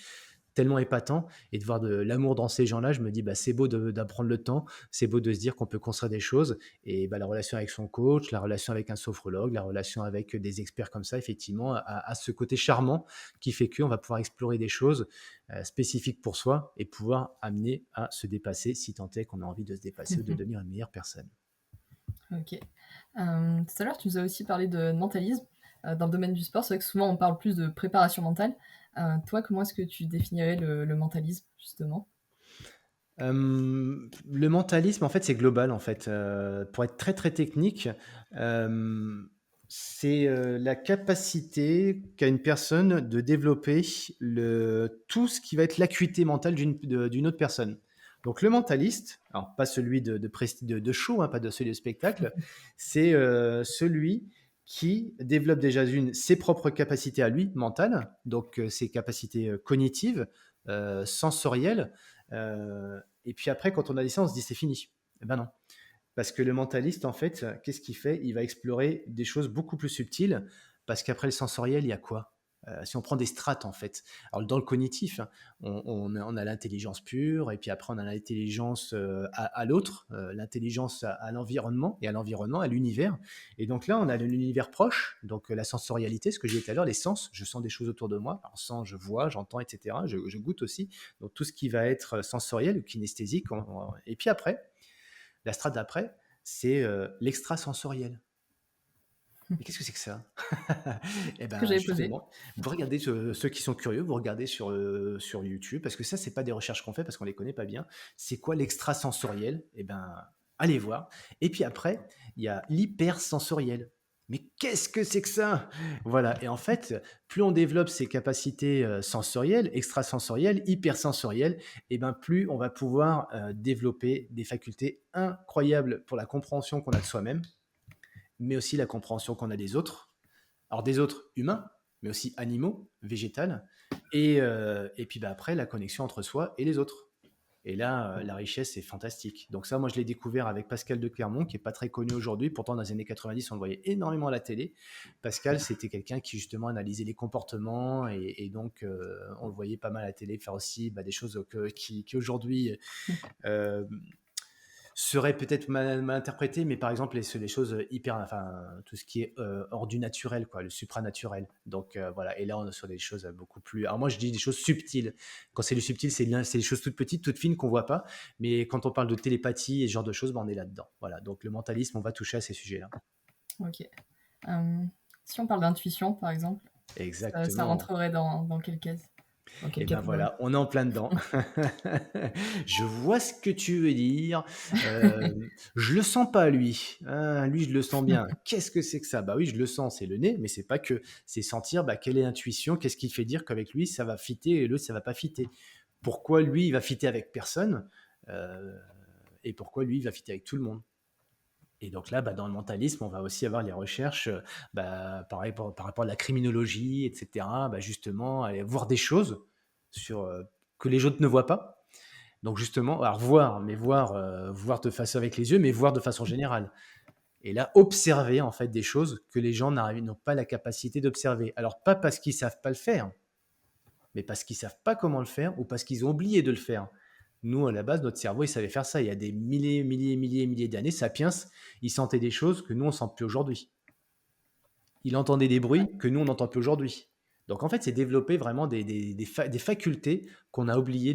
tellement épatant et de voir de l'amour dans ces gens-là, je me dis: «Bah, c'est beau d'apprendre le temps, c'est beau de se dire qu'on peut construire des choses» et bah, la relation avec son coach, la relation avec un sophrologue, la relation avec des experts comme ça, effectivement, a ce côté charmant qui fait qu'on va pouvoir explorer des choses, spécifiques pour soi et pouvoir amener à se dépasser si tant est qu'on a envie de se dépasser ou de devenir une meilleure personne. Ok. Tout à l'heure, tu nous as aussi parlé de mentalisme dans le domaine du sport. C'est vrai que souvent on parle plus de préparation mentale. Toi, comment est-ce que tu définirais le mentalisme, justement? Le mentalisme, en fait, c'est global, en fait. Pour être très, très technique, c'est, la capacité qu'a une personne de développer tout ce qui va être l'acuité mentale d'une autre personne. Donc le mentaliste, alors pas celui de show, hein, pas de celui de spectacle, c'est, celui qui développe déjà ses propres capacités à lui, mentales, donc ses capacités, cognitives, sensorielles, et puis après, quand on a dit ça, on se dit c'est fini. Eh ben non. Parce que le mentaliste, en fait, qu'est-ce qu'il fait? Il va explorer des choses beaucoup plus subtiles, parce qu'après le sensoriel, il y a quoi? Si on prend des strates, en fait. Alors, dans le cognitif, hein, on a l'intelligence pure, et puis après, on a l'intelligence à l'autre, l'intelligence à l'environnement, et à l'environnement, à l'univers. Et donc là, on a l'univers proche, donc la sensorialité, ce que j'ai dit tout à l'heure, les sens, je sens des choses autour de moi. Alors, sens, je vois, j'entends, etc. Je goûte aussi. Donc, tout ce qui va être sensoriel ou kinesthésique. Et puis après, la strate d'après, c'est l'extrasensoriel. Mais qu'est-ce que c'est que ça? Et Ce que ben, j'avais posé. justement, vous regardez ceux qui sont curieux, vous regardez sur YouTube, parce que ça, c'est pas des recherches qu'on fait parce qu'on les connaît pas bien. C'est quoi l'extrasensoriel? Et ben, allez voir. Et puis après, il y a l'hypersensoriel. Mais qu'est-ce que c'est que ça? Voilà. Et en fait, plus on développe ses capacités sensorielles, extrasensorielles, hypersensorielles, et ben plus on va pouvoir développer des facultés incroyables pour la compréhension qu'on a de soi-même, mais aussi la compréhension qu'on a des autres. Alors des autres humains, mais aussi animaux, végétales, et puis bah, après la connexion entre soi et les autres. Et là, la richesse est fantastique. Donc ça, moi, je l'ai découvert avec Pascal de Clermont, qui est pas très connu aujourd'hui. Pourtant, dans les années 90, on le voyait énormément à la télé. Pascal, c'était quelqu'un qui justement analysait les comportements, et donc on le voyait pas mal à la télé faire aussi bah, des choses qui aujourd'hui euh, serait peut-être mal interprété, mais par exemple les choses hyper, enfin tout ce qui est hors du naturel, quoi, le supranaturel. Donc voilà, et là on est sur des choses beaucoup plus. Alors moi je dis des choses subtiles. Quand c'est du subtil, c'est des choses toutes petites, toutes fines qu'on voit pas. Mais quand on parle de télépathie et ce genre de choses, ben, on est là-dedans. Voilà, donc le mentalisme, on va toucher à ces sujets-là. Ok. Euh, Si on parle d'intuition, par exemple, ça Exactement. rentrerait dans quelle case? Dans quelle Et ben catégorie? voilà, on est en plein dedans. Je vois ce que tu veux dire. Je le sens pas lui. Ah, lui, je le sens bien. Qu'est-ce que c'est que ça? Bah oui, je le sens, c'est le nez, mais c'est pas que. C'est sentir bah, quelle est l'intuition, qu'est-ce qui fait dire qu'avec lui, ça va fitter et l'autre, ça va pas fitter. Pourquoi lui, il va fitter avec personne euh, et pourquoi lui, il va fitter avec tout le monde. Et donc là, bah, dans le mentalisme, on va aussi avoir les recherches bah, par rapport à la criminologie, etc. Bah, justement, aller voir des choses sur, que les autres ne voient pas. Donc justement, alors voir, mais voir de façon avec les yeux, mais voir de façon générale. Et là, observer en fait des choses que les gens n'ont pas la capacité d'observer. Alors pas parce qu'ils savent pas le faire, mais parce qu'ils savent pas comment le faire ou parce qu'ils ont oublié de le faire. Nous, à la base, notre cerveau, il savait faire ça. Il y a des milliers, milliers, milliers, milliers d'années, Sapiens, il sentait des choses que nous, on sent plus aujourd'hui. Il entendait des bruits que nous, on n'entend plus aujourd'hui. Donc en fait, c'est développer vraiment des facultés qu'on a oubliées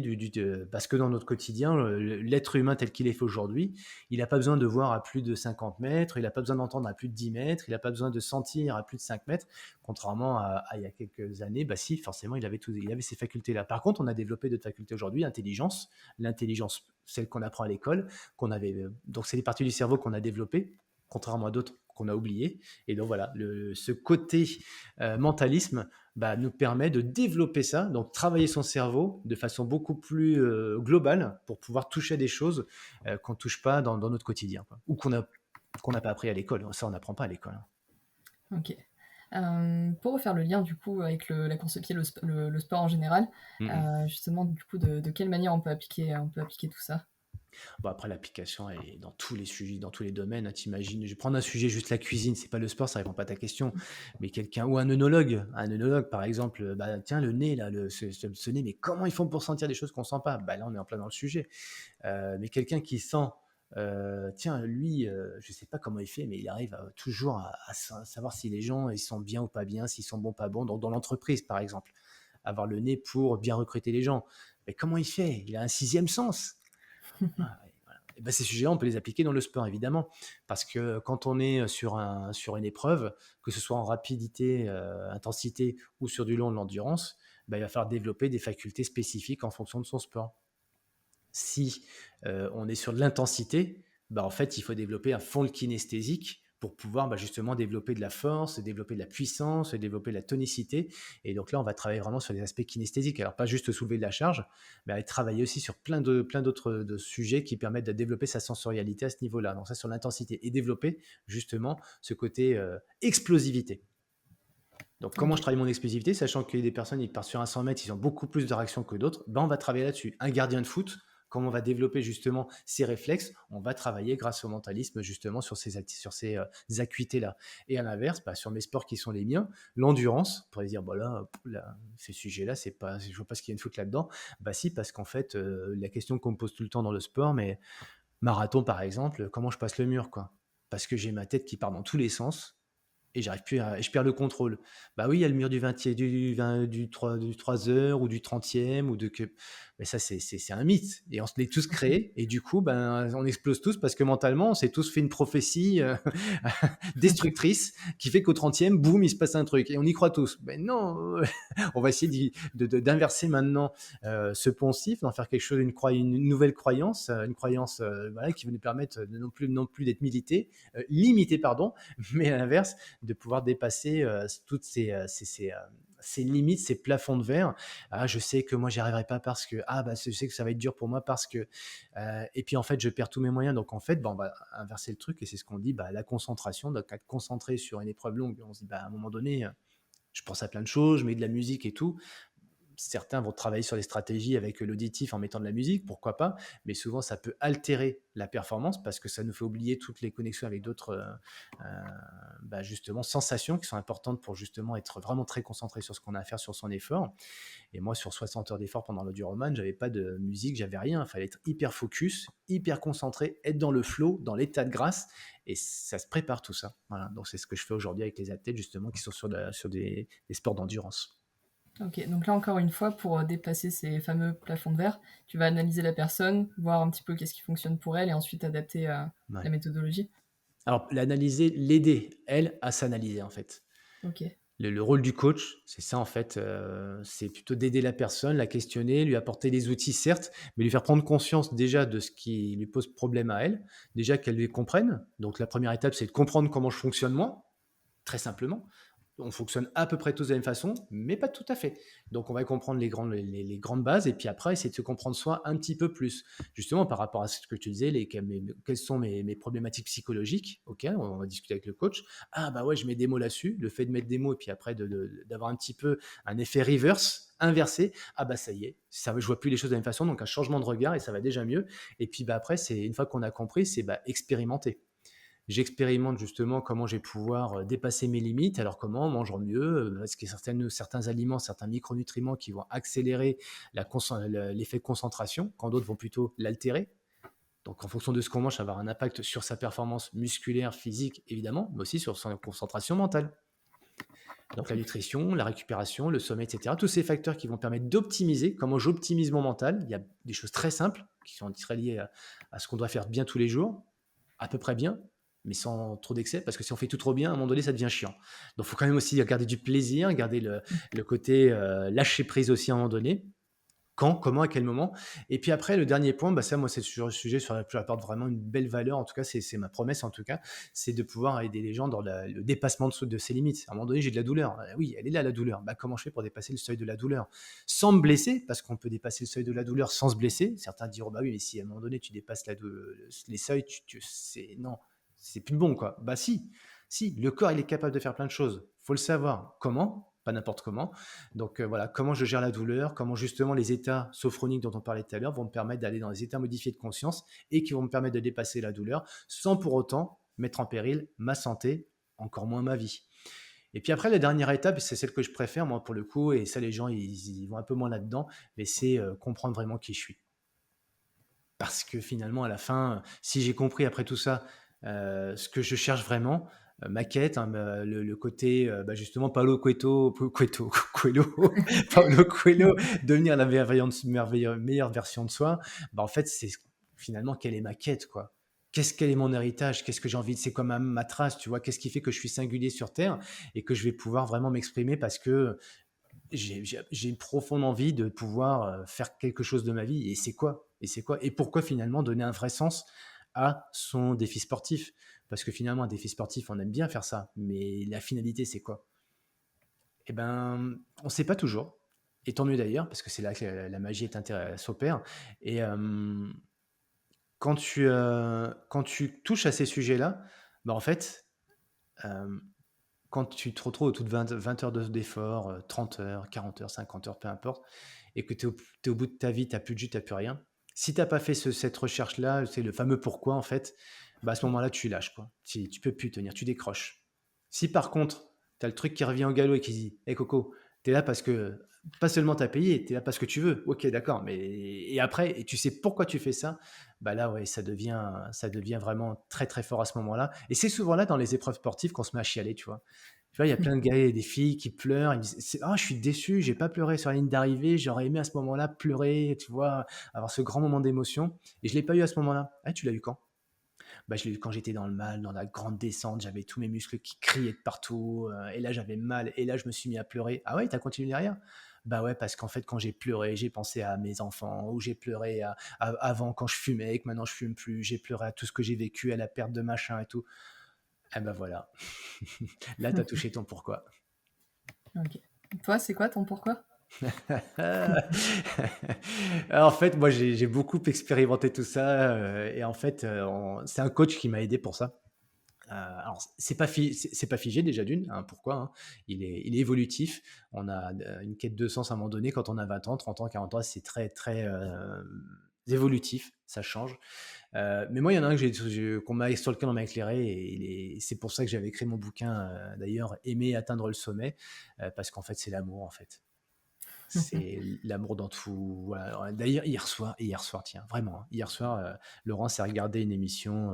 parce que dans notre quotidien, l'être humain tel qu'il est fait aujourd'hui, il n'a pas besoin de voir à plus de 50 mètres, il n'a pas besoin d'entendre à plus de 10 mètres, il n'a pas besoin de sentir à plus de 5 mètres, contrairement à il y a quelques années, bah si, forcément, il avait ces facultés-là. Par contre, on a développé d'autres facultés aujourd'hui, l'intelligence, celle qu'on apprend à l'école, donc c'est les parties du cerveau qu'on a développées, contrairement à d'autres qu'on a oubliées. Et donc voilà, ce côté mentalisme bah, nous permet de développer ça, donc travailler son cerveau de façon beaucoup plus globale pour pouvoir toucher à des choses qu'on ne touche pas dans notre quotidien, quoi, ou qu'on n'a pas appris à l'école. Ça, on n'apprend pas à l'école. Ok. Pour refaire le lien du coup avec la course à pied, le sport en général, Mm-hmm. justement du coup de quelle manière on peut appliquer tout ça? Bon, après, l'application, elle est dans tous les sujets, dans tous les domaines. Hein, t'imagines, je vais prendre un sujet juste la cuisine, c'est pas le sport, ça répond pas à ta question. Mais quelqu'un, ou un œnologue, par exemple, bah, tiens, le nez, là, ce nez, mais comment ils font pour sentir des choses qu'on sent pas? Bah, là, on est en plein dans le sujet. Mais quelqu'un qui sent, tiens, lui, je sais pas comment il fait, mais il arrive toujours à savoir si les gens, ils sont bien ou pas bien, s'ils sont bons ou pas bons. Donc, dans l'entreprise, par exemple, avoir le nez pour bien recruter les gens. Mais comment il fait? Il a un sixième sens. Ah, ouais, voilà. Et ben, ces sujets-là, on peut les appliquer dans le sport, évidemment. Parce que quand on est sur une épreuve, que ce soit en rapidité, intensité ou sur du long de l'endurance, ben, il va falloir développer des facultés spécifiques en fonction de son sport. Si on est sur de l'intensité, bah, en fait, il faut développer un fond kinesthésique pour pouvoir bah, justement développer de la force, développer de la puissance, développer de la tonicité. Et donc là, on va travailler vraiment sur les aspects kinesthésiques. Alors, pas juste soulever de la charge, mais aller travailler aussi sur plein d'autres sujets qui permettent de développer sa sensorialité à ce niveau-là. Donc ça, sur l'intensité. Et développer justement ce côté explosivité. Donc, comment je Ok. travaille mon explosivité, sachant qu'il y a des personnes, ils partent sur un 100 mètres, ils ont beaucoup plus de réactions que d'autres, ben, on va travailler là-dessus. Un gardien de foot, comment on va développer justement ses réflexes, on va travailler grâce au mentalisme justement sur ces acuités-là. Et à l'inverse, bah, sur mes sports qui sont les miens, l'endurance, on pourrait dire, bah là, ces sujets-là, c'est pas, je vois pas ce qu'il y a de foot là-dedans. Bah si, parce qu'en fait, la question qu'on me pose tout le temps dans le sport, mais marathon par exemple, comment je passe le mur, quoi? Parce que j'ai ma tête qui part dans tous les sens, et j'arrive plus à et je perds le contrôle. Bah oui, il y a le mur du 20e du 3 heures ou du 30e ou de que mais ça c'est un mythe et on se l'est tous créé et du coup, ben, on explose tous parce que mentalement, on s'est tous fait une prophétie, destructrice qui fait qu'au 30e, boum, il se passe un truc et on y croit tous. Ben non, on va essayer d'inverser maintenant ce poncif, d'en faire quelque chose, une nouvelle croyance, une croyance voilà, qui va nous permettre de non plus d'être limité, pardon, mais à l'inverse, de pouvoir dépasser toutes ces limites, ces plafonds de verre. Ah, je sais que moi, j'y arriverai pas parce que, ah, bah, je sais que ça va être dur pour moi parce que, et puis en fait, je perds tous mes moyens. Donc en fait, bah, on va inverser le truc et c'est ce qu'on dit, bah, la concentration, donc être concentré sur une épreuve longue. On se dit, bah, à un moment donné, je pense à plein de choses, je mets de la musique et tout. Certains vont travailler sur les stratégies avec l'auditif en mettant de la musique, pourquoi pas, mais souvent ça peut altérer la performance parce que ça nous fait oublier toutes les connexions avec d'autres bah, justement sensations qui sont importantes pour justement être vraiment très concentré sur ce qu'on a à faire sur son effort. Et moi, sur 60 heures d'effort pendant l'enduroman, j'avais pas de musique, j'avais rien. Il fallait être hyper focus, hyper concentré, être dans le flow, dans l'état de grâce, et ça se prépare tout ça. Voilà. Donc c'est ce que je fais aujourd'hui avec les athlètes justement qui sont sur des sports d'endurance. Ok, donc là encore une fois, pour dépasser ces fameux plafonds de verre, tu vas analyser la personne, voir un petit peu qu'est-ce qui fonctionne pour elle et ensuite adapter la Ouais. méthodologie. Alors, l'analyser, l'aider, elle, à s'analyser, en fait. Ok. Le rôle du coach, c'est ça, en fait, c'est plutôt d'aider la personne, la questionner, lui apporter des outils, certes, mais lui faire prendre conscience déjà de ce qui lui pose problème à elle, déjà qu'elle les comprenne. Donc, la première étape, c'est de comprendre comment je fonctionne moi, très simplement. On fonctionne à peu près tous de la même façon, mais pas tout à fait. Donc, on va comprendre les grandes bases et puis après, essayer de se comprendre soi un petit peu plus. Justement, par rapport à ce que tu disais, quelles sont mes problématiques psychologiques. Ok, on va discuter avec le coach. Ah, bah ouais, je mets des mots là-dessus. Le fait de mettre des mots et puis après d'avoir un petit peu un effet reverse, inversé. Ah, bah ça y est, je vois plus les choses de la même façon. Donc, un changement de regard et ça va déjà mieux. Et puis, bah après, une fois qu'on a compris, c'est bah, expérimenter. J'expérimente justement comment je vais pouvoir dépasser mes limites. Alors comment? En mangeant mieux, parce qu'il y a certains aliments, certains micronutriments qui vont accélérer l'effet de concentration, quand d'autres vont plutôt l'altérer. Donc en fonction de ce qu'on mange, ça va avoir un impact sur sa performance musculaire, physique, évidemment, mais aussi sur sa concentration mentale. Donc la nutrition, la récupération, le sommeil, etc. Tous ces facteurs qui vont permettre d'optimiser. Comment j'optimise mon mental? Il y a des choses très simples qui sont très liées à ce qu'on doit faire bien tous les jours, à peu près bien, mais sans trop d'excès, parce que si on fait tout trop bien, à un moment donné, ça devient chiant. Donc il faut quand même aussi garder du plaisir, garder le côté lâcher prise aussi à un moment donné. Quand, comment, à quel moment. Et puis après, le dernier point, bah ça, moi, c'est sur le sujet sur lequel j'apporte vraiment une belle valeur. En tout cas, c'est ma promesse, en tout cas, c'est de pouvoir aider les gens dans le dépassement de ses limites. À un moment donné, j'ai de la douleur. Oui, elle est là, la douleur. Bah, comment je fais pour dépasser le seuil de la douleur sans me blesser? Parce qu'on peut dépasser le seuil de la douleur sans se blesser. Certains diront, bah oui, mais si à un moment donné, tu dépasses les seuils, non, c'est plus bon, quoi. Bah si, le corps, il est capable de faire plein de choses. Faut le savoir. Comment? Pas n'importe comment. Donc voilà, comment je gère la douleur, comment justement les états sophroniques dont on parlait tout à l'heure vont me permettre d'aller dans les états modifiés de conscience et qui vont me permettre de dépasser la douleur sans pour autant mettre en péril ma santé, encore moins ma vie. Et puis après, la dernière étape, c'est celle que je préfère, moi, pour le coup, et ça, les gens, ils vont un peu moins là-dedans, mais c'est comprendre vraiment qui je suis. Parce que finalement, à la fin, si j'ai compris après tout ça ce que je cherche vraiment, ma quête, hein, le côté, bah, justement, Coelho, Paulo Coelho, devenir la meilleure version de soi, bah, en fait, c'est finalement quelle est ma quête, quoi. Quel est mon héritage? Qu'est-ce que j'ai envie de c'est quoi ma trace, tu vois? Qu'est-ce qui fait que je suis singulier sur terre et que je vais pouvoir vraiment m'exprimer parce que j'ai une profonde envie de pouvoir faire quelque chose de ma vie. Et c'est quoi? Et c'est quoi? Et pourquoi finalement donner un vrai sens à son défi sportif? Parce que finalement, un défi sportif, on aime bien faire ça. Mais la finalité, c'est quoi? Eh ben, on ne sait pas toujours. Et tant mieux d'ailleurs, parce que c'est là que la magie s'opère. Et quand tu touches à ces sujets-là, bah en fait, euh, quand tu te retrouves autour de 20 heures d'effort, 30 heures, 40 heures, 50 heures, peu importe, et que tu es, au bout de ta vie, tu n'as plus de jus, tu n'as plus rien. Si tu n'as pas fait cette recherche-là, c'est le fameux pourquoi, en fait, bah à ce moment-là, tu lâches, quoi. Tu ne peux plus tenir, tu décroches. Si par contre, tu as le truc qui revient au galop et qui dit: Hé Coco, tu es là parce que pas seulement tu as payé, tu es là parce que tu veux. OK, d'accord, mais et après et tu sais pourquoi tu fais ça, bah, là, ouais, ça devient vraiment très, très fort à ce moment-là et c'est souvent là, dans les épreuves sportives, qu'on se met à chialer, tu vois? Tu vois, il y a plein de gars et des filles qui pleurent, ils me disent: «C'est je suis déçu, j'ai pas pleuré sur la ligne d'arrivée, j'aurais aimé à ce moment-là pleurer», tu vois? Avoir ce grand moment d'émotion et je l'ai pas eu à ce moment-là. «Ah, tu l'as eu quand?» Bah, je l'ai eu quand j'étais dans le mal, dans la grande descente, j'avais tous mes muscles qui criaient de partout, et là j'avais mal et là je me suis mis à pleurer. «Ah ouais, tu as continué derrière?» «Bah ouais, parce qu'en fait quand j'ai pleuré, j'ai pensé à mes enfants ou j'ai pleuré à avant quand je fumais et que maintenant je fume plus, j'ai pleuré à tout ce que j'ai vécu, à la perte de machin et tout». Ah bah voilà, là tu as touché ton pourquoi. OK. Toi, c'est quoi ton pourquoi? En fait, moi j'ai beaucoup expérimenté tout ça, et en fait, on c'est un coach qui m'a aidé pour ça. Alors c'est pas figé déjà d'une, hein, pourquoi, hein? Il est évolutif. On a une quête de sens à un moment donné quand on a 20 ans, 30 ans, 40 ans, c'est très, très, évolutif, ça change. Mais moi, il y en a un que sur lequel on m'a éclairé et c'est pour ça que j'avais écrit mon bouquin, d'ailleurs «Aimer atteindre le sommet», parce qu'en fait, c'est l'amour, en fait. C'est l'amour dans tout, voilà. D'ailleurs, hier soir, tiens, vraiment, hein, hier soir, Laurent s'est regardé une émission,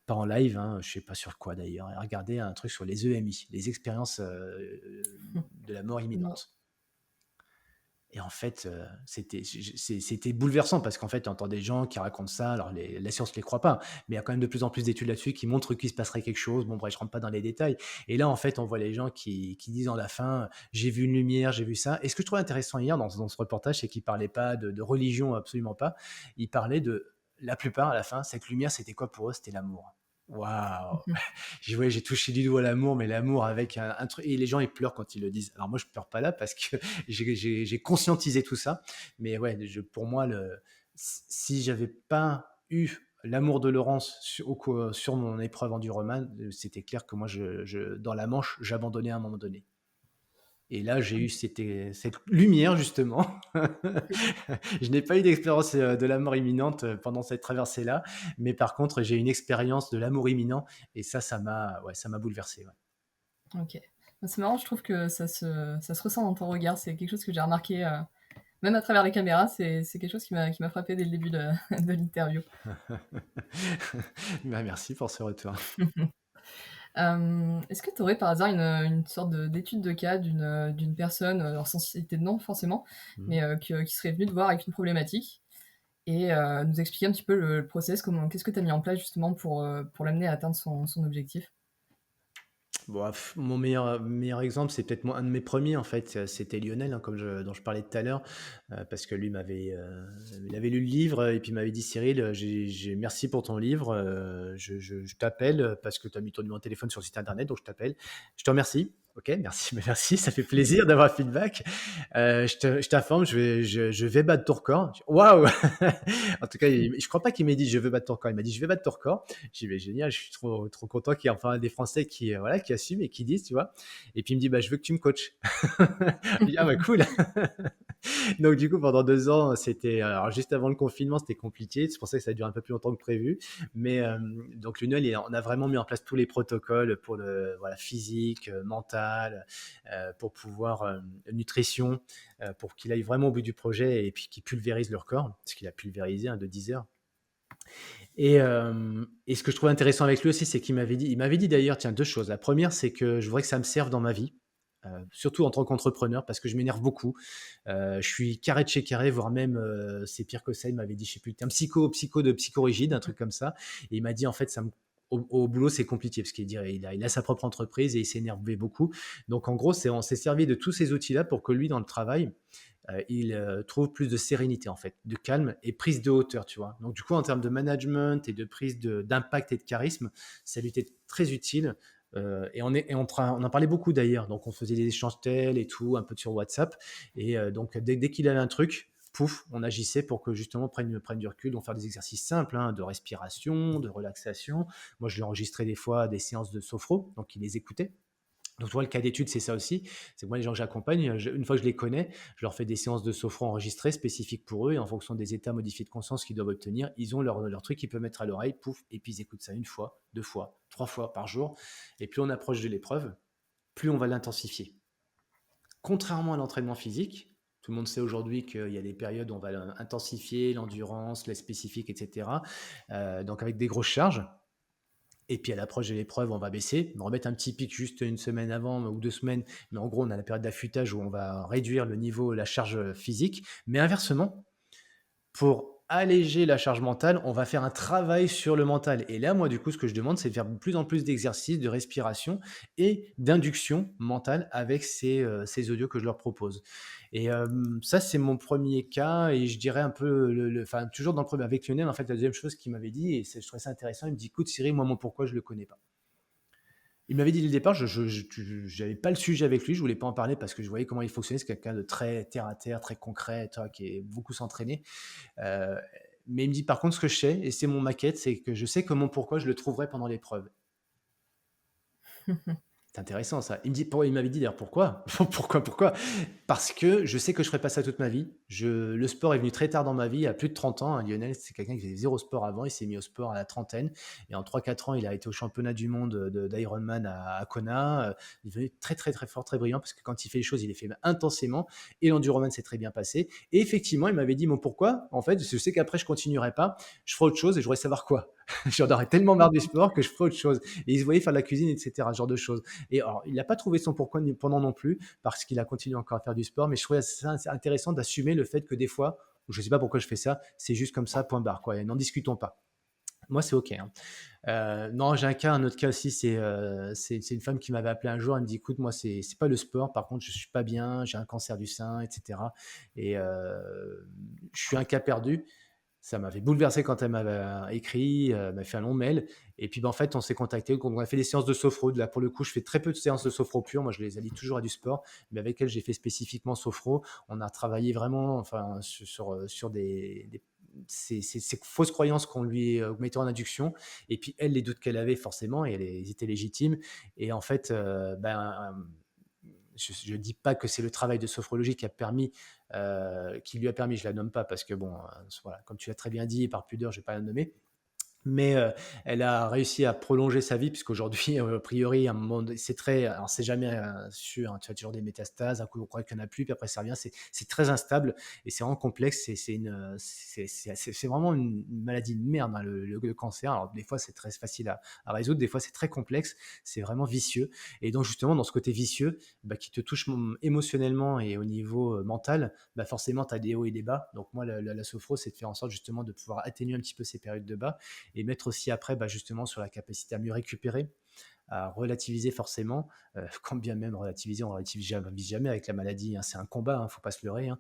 pas en live, hein, je sais pas sur quoi d'ailleurs. Elle regardait un truc sur les EMI, les expériences, de la mort Non. imminente et en fait, c'était bouleversant parce qu'en fait, tu entends des gens qui racontent ça, alors la science ne les croit pas, mais il y a quand même de plus en plus d'études là-dessus qui montrent qu'il se passerait quelque chose. Bon bref, je rentre pas dans les détails et là, en fait, on voit les gens qui disent en la fin: «J'ai vu une lumière, j'ai vu ça» et ce que je trouvais intéressant hier dans ce reportage, c'est qu'il parlait pas de religion, absolument pas. Il parlait de la plupart à la fin, cette lumière, c'était quoi pour eux? C'était l'amour. Waouh! J'ai touché du doigt l'amour, mais l'amour avec un truc et les gens, ils pleurent quand ils le disent. Alors moi, je pleure pas là parce que j'ai conscientisé tout ça, mais ouais, pour moi, si j'avais pas eu l'amour de Laurence sur mon épreuve enduroman, c'était clair que moi, dans la Manche, j'abandonnais à un moment donné. Et là, j'ai eu cette lumière justement. Je n'ai pas eu d'expérience, de la mort imminente, pendant cette traversée-là, mais par contre, j'ai une expérience de l'amour imminent et ça m'a bouleversé, ouais. OK. Bah, c'est marrant, je trouve que ça se ressent dans ton regard. C'est quelque chose que j'ai remarqué, même à travers les caméras. C'est quelque chose qui m'a frappé dès le début de de l'interview. Bah, merci pour ce retour. Est-ce que tu aurais par hasard une sorte d'étude de cas d'une personne, alors sans citer de nom forcément, Mmh. mais qui serait venue te voir avec une problématique et nous expliquer un petit peu le process, qu'est-ce que tu as mis en place justement pour l'amener à atteindre son objectif? Bon, mon meilleur exemple, c'est peut-être moi un de mes premiers en fait, c'était Lionel, hein, dont je parlais tout à l'heure, parce que lui il avait lu le livre, et puis il m'avait dit: «Cyril, merci pour ton livre, je t'appelle, parce que tu as mis ton numéro de téléphone sur le site internet, donc je t'appelle. Je te remercie». OK, merci, mais merci, ça fait plaisir d'avoir un feedback. Je t'informe, je vais battre ton record. Waouh! En tout cas, je crois pas qu'il m'ait dit: «Je veux battre ton record», il m'a dit: «Je vais battre ton record». J'ai dit: «Beh, génial, je suis trop trop content qu'il y ait enfin des Français qui, voilà, qui assument et qui disent», tu vois? Et puis il me dit: «Bah, je veux que tu me coaches». Je dis: «Ah bah, cool». Donc du coup, pendant 2 ans, alors juste avant le confinement, c'était compliqué. C'est pour ça que ça a duré un peu plus longtemps que prévu. Mais donc Lionel, on a vraiment mis en place tous les protocoles pour le voilà, physique, mental, pour pouvoir, nutrition, pour qu'il aille vraiment au bout du projet et puis qu'il pulvérise le record, parce qu'il a pulvérisé, hein, de 10 heures. Et ce que je trouve intéressant avec lui aussi, c'est il m'avait dit d'ailleurs, tiens, 2 choses. La première, c'est que je voudrais que ça me serve dans ma vie, surtout en tant qu'entrepreneur parce que je m'énerve beaucoup. Je suis carré de chez carré, voire même, c'est pire que ça. Il m'avait dit, je sais plus le terme, psychorigide, un truc comme ça. Et il m'a dit, en fait, au boulot, c'est compliqué parce qu'il a sa propre entreprise et il s'énervait beaucoup. Donc en gros, on s'est servi de tous ces outils-là pour que lui, dans le travail, il trouve plus de sérénité en fait, de calme et prise de hauteur, tu vois. Donc du coup, en termes de management et de prise d'impact et de charisme, ça lui était très utile. On en parlait beaucoup d'ailleurs. Donc on faisait des échanges tels et tout, un peu sur WhatsApp. Et donc dès qu'il avait un truc, pouf, on agissait pour que justement prenne du recul, donc faire des exercices simples, hein, de respiration, de relaxation. Moi, je lui enregistrais des fois des séances de sophro, donc il les écoutait. Donc, tu vois, le cas d'étude, c'est ça aussi. C'est que moi, les gens que j'accompagne, une fois que je les connais, je leur fais des séances de sophro enregistrées spécifiques pour eux et en fonction des états modifiés de conscience qu'ils doivent obtenir, ils ont leur truc qu'ils peuvent mettre à l'oreille, pouf, et puis ils écoutent ça une fois, deux fois, trois fois par jour. Et plus on approche de l'épreuve, plus on va l'intensifier. Contrairement à l'entraînement physique, tout le monde sait aujourd'hui qu'il y a des périodes où on va intensifier l'endurance, les spécifiques, et cetera, donc avec des grosses charges. Et puis à l'approche de l'épreuve, on va baisser, on va remettre un petit pic juste une semaine avant ou 2 semaines, mais en gros, on a la période d'affûtage où on va réduire le niveau, la charge, physique. Mais inversement, pour alléger la charge mentale, on va faire un travail sur le mental et là, moi, du coup, ce que je demande, c'est de faire de plus en plus d'exercices de respiration et d'induction mentale avec ces audios que je leur propose et ça, c'est mon premier cas et je dirais un peu le enfin, toujours dans le premier avec Lionel, en fait, la deuxième chose qu'il m'avait dit et c'est je trouvais ça intéressant, il me dit: «Écoute Cyril, moi, mon pourquoi, je le connais pas». Il m'avait dit dès le départ, j'avais pas le sujet avec lui, je voulais pas en parler parce que je voyais comment il fonctionnait. C'est quelqu'un de très terre à terre, très concret, tu vois, qui est beaucoup s'entraîner. Heu, mais il me dit: «Par contre, ce que je sais et c'est mon maquette, c'est que je sais que mon pourquoi, je le trouverai pendant l'épreuve». C'est intéressant ça. Il me dit il m'avait dit d'ailleurs: «Pourquoi?» «Pourquoi? Parce que je sais que je ferai pas ça toute ma vie. Le sport est venu très tard dans ma vie, à plus de 30 ans, hein. Lionel, c'est quelqu'un qui faisait 0 sport avant. Il s'est mis au sport à la trentaine et en 3-4 ans, il a été au championnat du monde d'Ironman à Kona. Il est devenu très, très, très fort, très brillant parce que quand il fait les choses, il les fait intensément et l'enduroman s'est très bien passé et effectivement, il m'avait dit: «Mon pourquoi, en fait, je sais qu'après je continuerai pas, je ferai autre chose et je voudrais savoir quoi. J'en aurais tellement marre du sport que je ferai autre chose» et il se voyait faire de la cuisine et cetera, ce genre de choses. Et alors, il n'a pas trouvé son pourquoi pendant non plus, parce qu'il a continué encore à faire du sport. Mais je trouvais ça intéressant d'assumer le fait que des fois, je ne sais pas pourquoi je fais ça, c'est juste comme ça, point barre, quoi. Et n'en discutons pas. Moi, c'est OK, hein. Non, j'ai un autre cas aussi, c'est une femme qui m'avait appelé un jour, elle me dit: «Écoute, moi, c'est pas le sport, par contre, je suis pas bien, j'ai un cancer du sein et cetera et je suis un cas perdu». Ça m'avait bouleversé quand elle m'avait écrit, m'a fait un long mail et puis, bah, en fait, on s'est contacté, on a fait des séances de sophro. Là, pour le coup, je fais très peu de séances de sophro pure. Moi, je les allie toujours à du sport, mais avec elle, j'ai fait spécifiquement sophro. On a travaillé vraiment, enfin, sur des ces fausses croyances qu'on lui, mettait en induction et puis elle, les doutes qu'elle avait forcément et ils étaient légitimes et en fait, je ne dis pas que c'est le travail de sophrologie qui lui a permis, je la nomme pas parce que bon, voilà, comme tu l'as très bien dit, et par pudeur, je vais pas la nommer, mais elle a réussi à prolonger sa vie puisqu'aujourd'hui, a priori, à un moment donné, c'est très alors c'est jamais, sûr, hein, tu as toujours des métastases, un coup on croit qu'il y en a plus, puis après ça revient, c'est très instable et c'est vraiment complexe. C'est vraiment une maladie de merde, hein, le cancer. Alors des fois, c'est très facile à résoudre, des fois c'est très complexe, c'est vraiment vicieux et donc justement dans ce côté vicieux, bah, qui te touche, émotionnellement et au niveau, mental, bah, forcément tu as des hauts et des bas. Donc moi la sophro, c'est de faire en sorte justement de pouvoir atténuer un petit peu ces périodes de bas et mettre aussi après, bah, justement sur la capacité à mieux récupérer, à relativiser forcément, quand bien même relativiser, on relativise jamais avec la maladie, hein, c'est un combat, hein, faut pas se leurrer, hein.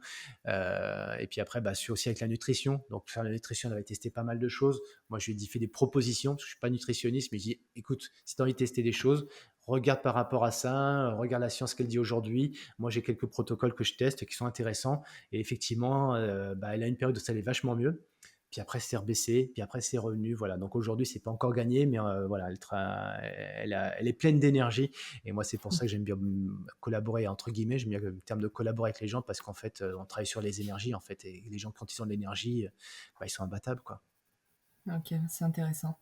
Et puis après, bah, aussi avec la nutrition, donc faire la nutrition, on avait testé pas mal de choses. Moi, je lui ai dit: «Fais des propositions», parce que je suis pas nutritionniste, mais je dis: «Écoute, si tu as envie de tester des choses, regarde par rapport à ça, regarde la science qu'elle dit aujourd'hui. Moi, j'ai quelques protocoles que je teste qui sont intéressants» et effectivement, bah, elle a une période où ça allait vachement mieux puis après c'est rebaissé, puis après c'est revenu, voilà. Donc aujourd'hui, c'est pas encore gagné, mais voilà, elle est pleine d'énergie et moi, c'est pour ça que j'aime bien, «collaborer» entre guillemets. J'aime bien le terme de collaborer avec les gens parce qu'en fait, on travaille sur les énergies, en fait et les gens quand ils ont de l'énergie, bah, ils sont imbattables, quoi. OK, c'est intéressant.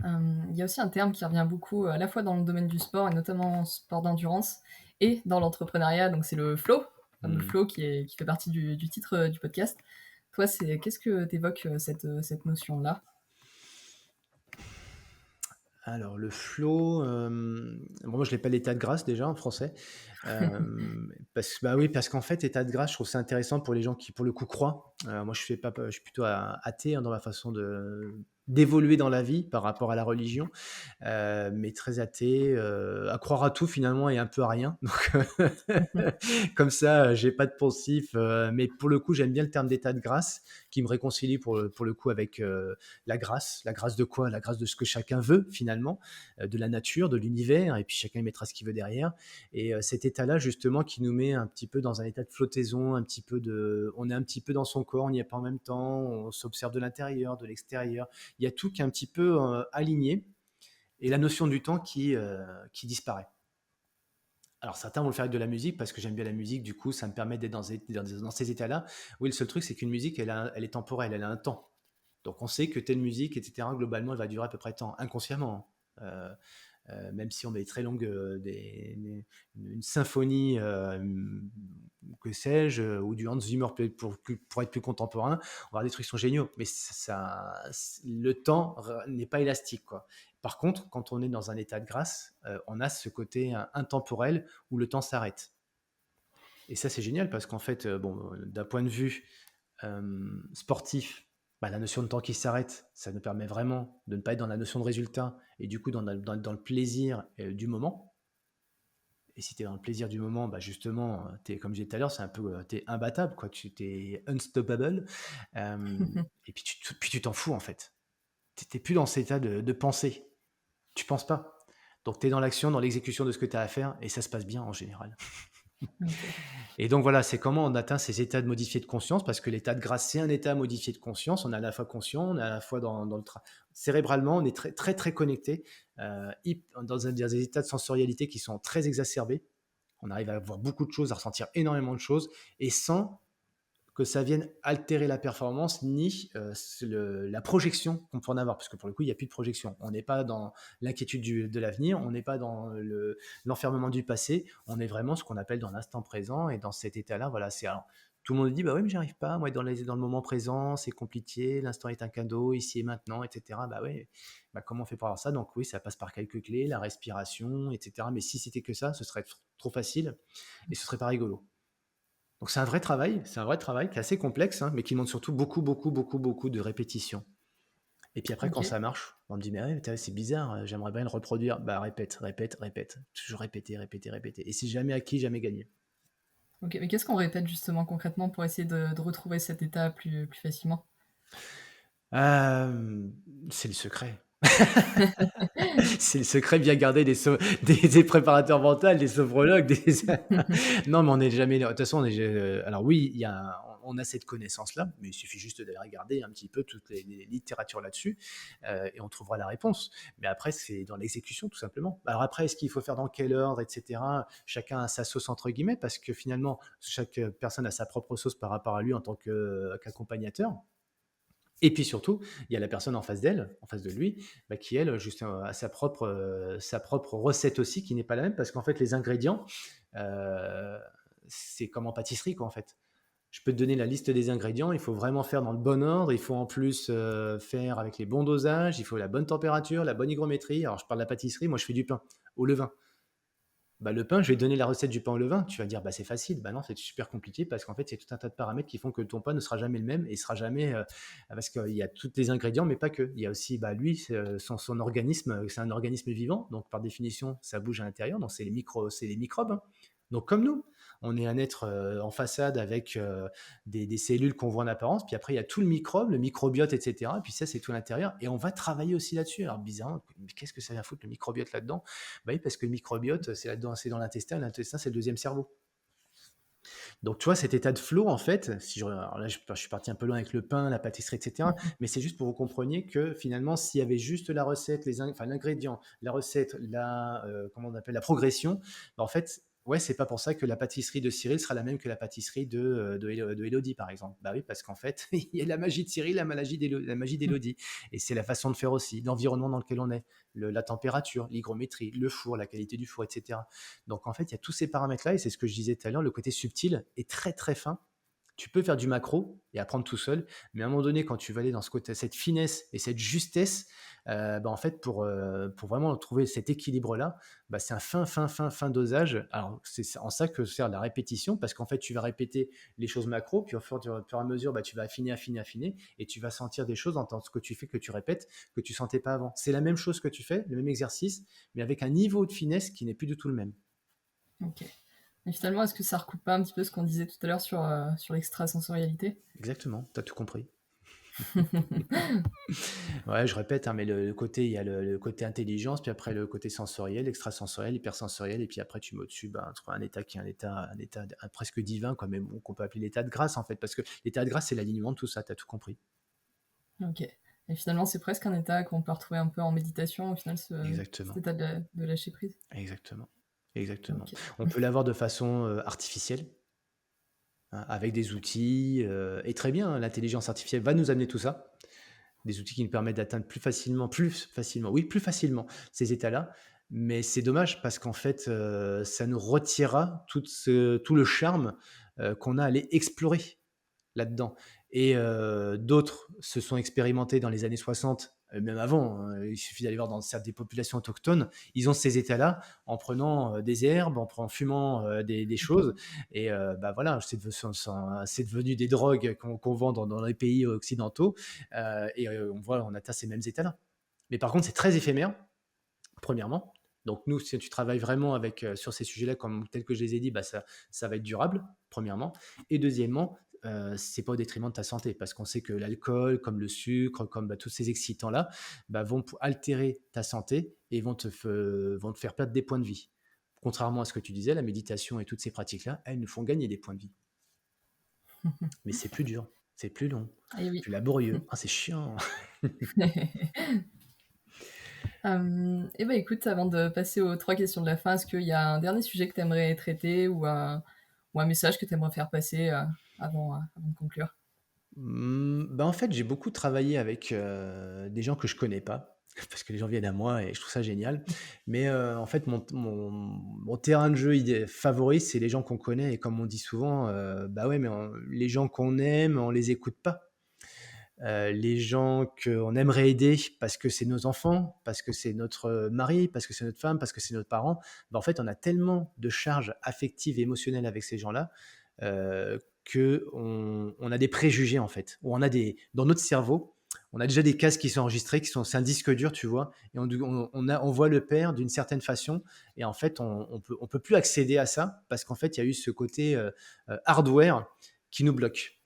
Il y a aussi un terme qui revient beaucoup, à la fois dans le domaine du sport et notamment en sport d'endurance et dans l'entrepreneuriat, donc c'est le flow, le fameux Mmh. flow qui fait partie du titre, du podcast. Toi, qu'est-ce que t'évoques cette notion-là? Alors le flow, bon moi je l'appelle l'état de grâce déjà en français, oui, parce qu'en fait état de grâce, je trouve ça intéressant pour les gens qui pour le coup croient. Moi je fais pas je suis plutôt athée, hein, dans ma façon d'évoluer dans la vie par rapport à la religion, mais très athée, à croire à tout finalement et un peu à rien. Donc comme ça, j'ai pas de poncif, mais pour le coup, j'aime bien le terme d'état de grâce qui me réconcilie pour le coup avec, la grâce. La grâce de quoi? La grâce de ce que chacun veut finalement, de la nature, de l'univers et puis chacun y mettra ce qu'il veut derrière et cet état-là justement qui nous met un petit peu dans un état de flottaison, un petit peu on est un petit peu dans son corps, on n'y est pas en même temps, on s'observe de l'intérieur, de l'extérieur. Il y a tout qui est un petit peu, aligné et la notion du temps qui disparaît. Alors certains vont le faire avec de la musique parce que j'aime bien la musique, du coup ça me permet d'être dans ces états-là. Oui, le seul truc c'est qu'une musique elle est temporelle, elle a un temps. Donc on sait que telle musique et cetera globalement elle va durer à peu près tant, inconsciemment, hein. même si on met très longues, une symphonie, que sais-je, ou du Hans Zimmer pour être plus contemporain, on va avoir des trucs qui sont géniaux, mais le temps n'est pas élastique, quoi. Par contre, quand on est dans un état de grâce, on a ce côté intemporel où le temps s'arrête. Et ça, c'est génial parce qu'en fait, bon, d'un point de vue sportif, bah, la notion de temps qui s'arrête, ça nous permet vraiment de ne pas être dans la notion de résultat et du coup dans le plaisir du moment. Et si tu es dans le plaisir du moment, bah justement, comme je disais tout à l'heure, c'est un peu, tu es imbattable, quoi. Tu es unstoppable. Et puis tu t'en fous, en fait. Tu n'es plus dans cet état de pensée. Tu penses pas. Donc tu es dans l'action, dans l'exécution de ce que tu as à faire et ça se passe bien en général. Ok. Et donc voilà, c'est comment on atteint ces états de modifié de conscience, parce que l'état de grâce, c'est un état modifié de conscience. On est à la fois conscient, on est à la fois dans le cérébralement, on est très très très connecté, dans des états de sensorialité qui sont très exacerbés. On arrive à voir beaucoup de choses, à ressentir énormément de choses, et sans que ça vienne altérer la performance ni la projection qu'on peut en avoir, parce que pour le coup, il n'y a plus de projection. On n'est pas dans l'inquiétude de l'avenir, on n'est pas dans l'enfermement du passé, on est vraiment ce qu'on appelle dans l'instant présent, et dans cet état-là, voilà, alors, tout le monde dit, bah oui, mais j'y arrive pas, moi, dans le moment présent, c'est compliqué, l'instant est un cadeau, ici et maintenant, etc. Bah oui, bah comment on fait pour avoir ça? Donc oui, ça passe par quelques clés, la respiration, etc. Mais si c'était que ça, ce serait trop facile, et ce serait pas rigolo. Donc c'est un vrai travail qui est assez complexe, hein, mais qui demande surtout beaucoup, beaucoup, beaucoup, beaucoup de répétition. Et puis après, Ok. quand ça marche, on me dit, mais ouais, c'est bizarre, j'aimerais bien le reproduire. Bah répète, répète, répète. Toujours répéter, répéter, répéter. Et c'est jamais acquis, jamais gagné. Ok, mais qu'est-ce qu'on répète justement concrètement pour essayer de retrouver cet état plus facilement? Euh, c'est le secret. C'est le secret bien gardé des préparateurs mentaux, des sophrologues. Non, mais on n'est jamais. De toute façon, alors oui, on a cette connaissance-là, mais il suffit juste d'aller regarder un petit peu toutes les littératures là-dessus et on trouvera la réponse. Mais après, c'est dans l'exécution, tout simplement. Alors après, est-ce qu'il faut faire dans quel ordre, etc. Chacun a sa sauce, entre guillemets, parce que finalement, chaque personne a sa propre sauce par rapport à lui en tant qu'accompagnateur. Et puis surtout, il y a la personne en face d'elle, en face de lui, bah, qui elle, juste a sa propre recette aussi, qui n'est pas la même, parce qu'en fait, les ingrédients, euh, c'est comme en pâtisserie, quoi, en fait. Je peux te donner la liste des ingrédients, il faut vraiment faire dans le bon ordre, il faut en plus faire avec les bons dosages, il faut la bonne température, la bonne hygrométrie. Alors, je parle de la pâtisserie, moi, je fais du pain au levain. Bah, le pain, je vais te donner la recette du pain au levain. Tu vas dire, bah, c'est facile. Bah non, c'est super compliqué parce qu'en fait, il y a tout un tas de paramètres qui font que ton pain ne sera jamais le même et sera jamais. Parce qu'il y a tous les ingrédients, mais pas que. Il y a aussi, bah, lui, son organisme, c'est un organisme vivant. Donc, par définition, ça bouge à l'intérieur. Donc, c'est les microbes, hein. Donc, comme nous, on est un être en façade avec des cellules qu'on voit en apparence. Puis après, il y a tout le microbe, le microbiote, etc. Et puis ça, c'est tout à l'intérieur. Et on va travailler aussi là-dessus. Alors, bizarrement, qu'est-ce que ça vient foutre le microbiote là-dedans? Bah oui, parce que le microbiote, c'est là-dedans, c'est dans l'intestin, et l'intestin, c'est le deuxième cerveau. Donc, tu vois, cet état de flow, en fait, alors là, je suis parti un peu loin avec le pain, la pâtisserie, etc. Mais c'est juste pour que vous compreniez que finalement, s'il y avait juste la recette, enfin, l'ingrédient, la recette, comment on appelle, la progression, bah, en fait, ouais, c'est pas pour ça que la pâtisserie de Cyril sera la même que la pâtisserie de Élodie, par exemple. Bah oui, parce qu'en fait, il y a la magie de Cyril, la magie d'Élodie. Et c'est la façon de faire aussi, l'environnement dans lequel on est, la température, l'hygrométrie, le four, la qualité du four, etc. Donc en fait, il y a tous ces paramètres-là, et c'est ce que je disais tout à l'heure, le côté subtil est très très fin. Tu peux faire du macro et apprendre tout seul, mais à un moment donné, quand tu vas aller dans cette finesse et cette justesse, bah, en fait, pour vraiment trouver cet équilibre-là, bah, c'est un fin dosage. Alors, c'est en ça que sert la répétition, parce qu'en fait, tu vas répéter les choses macro, puis au fur et à mesure, bah, tu vas affiner, et tu vas sentir des choses dans ce que tu fais, que tu répètes, que tu sentais pas avant. C'est la même chose que tu fais, le même exercice, mais avec un niveau de finesse qui n'est plus du tout le même. Ok. Et finalement, est-ce que ça recoupe pas un petit peu ce qu'on disait tout à l'heure sur l'extrasensorialité? Exactement, tu as tout compris. Ouais, je répète, hein, mais il y a le côté intelligence, puis après le côté sensoriel, extrasensoriel, hypersensoriel, et puis après tu mets au-dessus un état qui est un état presque divin, quoi, mais bon, qu'on peut appeler l'état de grâce en fait, parce que l'état de grâce, c'est l'alignement de tout ça, tu as tout compris. Ok. Et finalement, c'est presque un état qu'on peut retrouver un peu en méditation, au final, cet Exactement, état de lâcher prise. exactement, exactement. Ok. On peut l'avoir de façon artificielle, hein, avec des outils, et très bien, hein, l'intelligence artificielle va nous amener tout ça. Des outils qui nous permettent d'atteindre plus facilement, oui, plus facilement ces états-là. Mais c'est dommage parce qu'en fait, ça nous retirera tout le charme, qu'on a à aller explorer là-dedans et d'autres se sont expérimentés dans les années 60, même avant, hein. Il suffit d'aller voir dans des populations autochtones. Ils ont ces états-là en prenant, des herbes, en fumant, des choses et bah, voilà, c'est devenu des drogues qu'on vend dans les pays occidentaux, et on atteint ces mêmes états-là. Mais par contre, c'est très éphémère, premièrement. Donc nous, si tu travailles vraiment avec, sur ces sujets-là comme tels que je les ai dit, bah, ça va être durable, premièrement et deuxièmement, c'est pas au détriment de ta santé parce qu'on sait que l'alcool, comme le sucre, comme, bah, tous ces excitants-là, bah, vont p altérer ta santé et vont te faire perdre des points de vie. Contrairement à ce que tu disais, la méditation et toutes ces pratiques-là, elles nous font gagner des points de vie. Mais c'est plus dur, c'est plus long, Et oui. plus laborieux. Ah, c'est chiant! Et bah, écoute, avant de passer aux 3 questions de la fin, est-ce qu'il y a un dernier sujet que tu aimerais traiter ou un message que tu aimerais faire passer, avant de conclure? Bah, en fait, j'ai beaucoup travaillé avec, des gens que je connais pas, parce que les gens viennent à moi et je trouve ça génial. Mais, en fait, mon terrain de jeu favori, c'est les gens qu'on connaît et comme on dit souvent, bah, ouais, mais les gens qu'on aime, on les écoute pas. Les gens qu'on aimerait aider parce que c'est nos enfants, parce que c'est notre mari, parce que c'est notre femme, parce que c'est notre parent, bah, en fait, on a tellement de charges affectives et émotionnelles avec ces gens-là, qu'on a des préjugés, en fait. Ou on a dans notre cerveau, on a déjà des cases qui sont enregistrées, c'est un disque dur, tu vois? Et on voit le père d'une certaine façon et en fait, on peut plus accéder à ça parce qu'en fait, il y a eu ce côté, hardware qui nous bloque.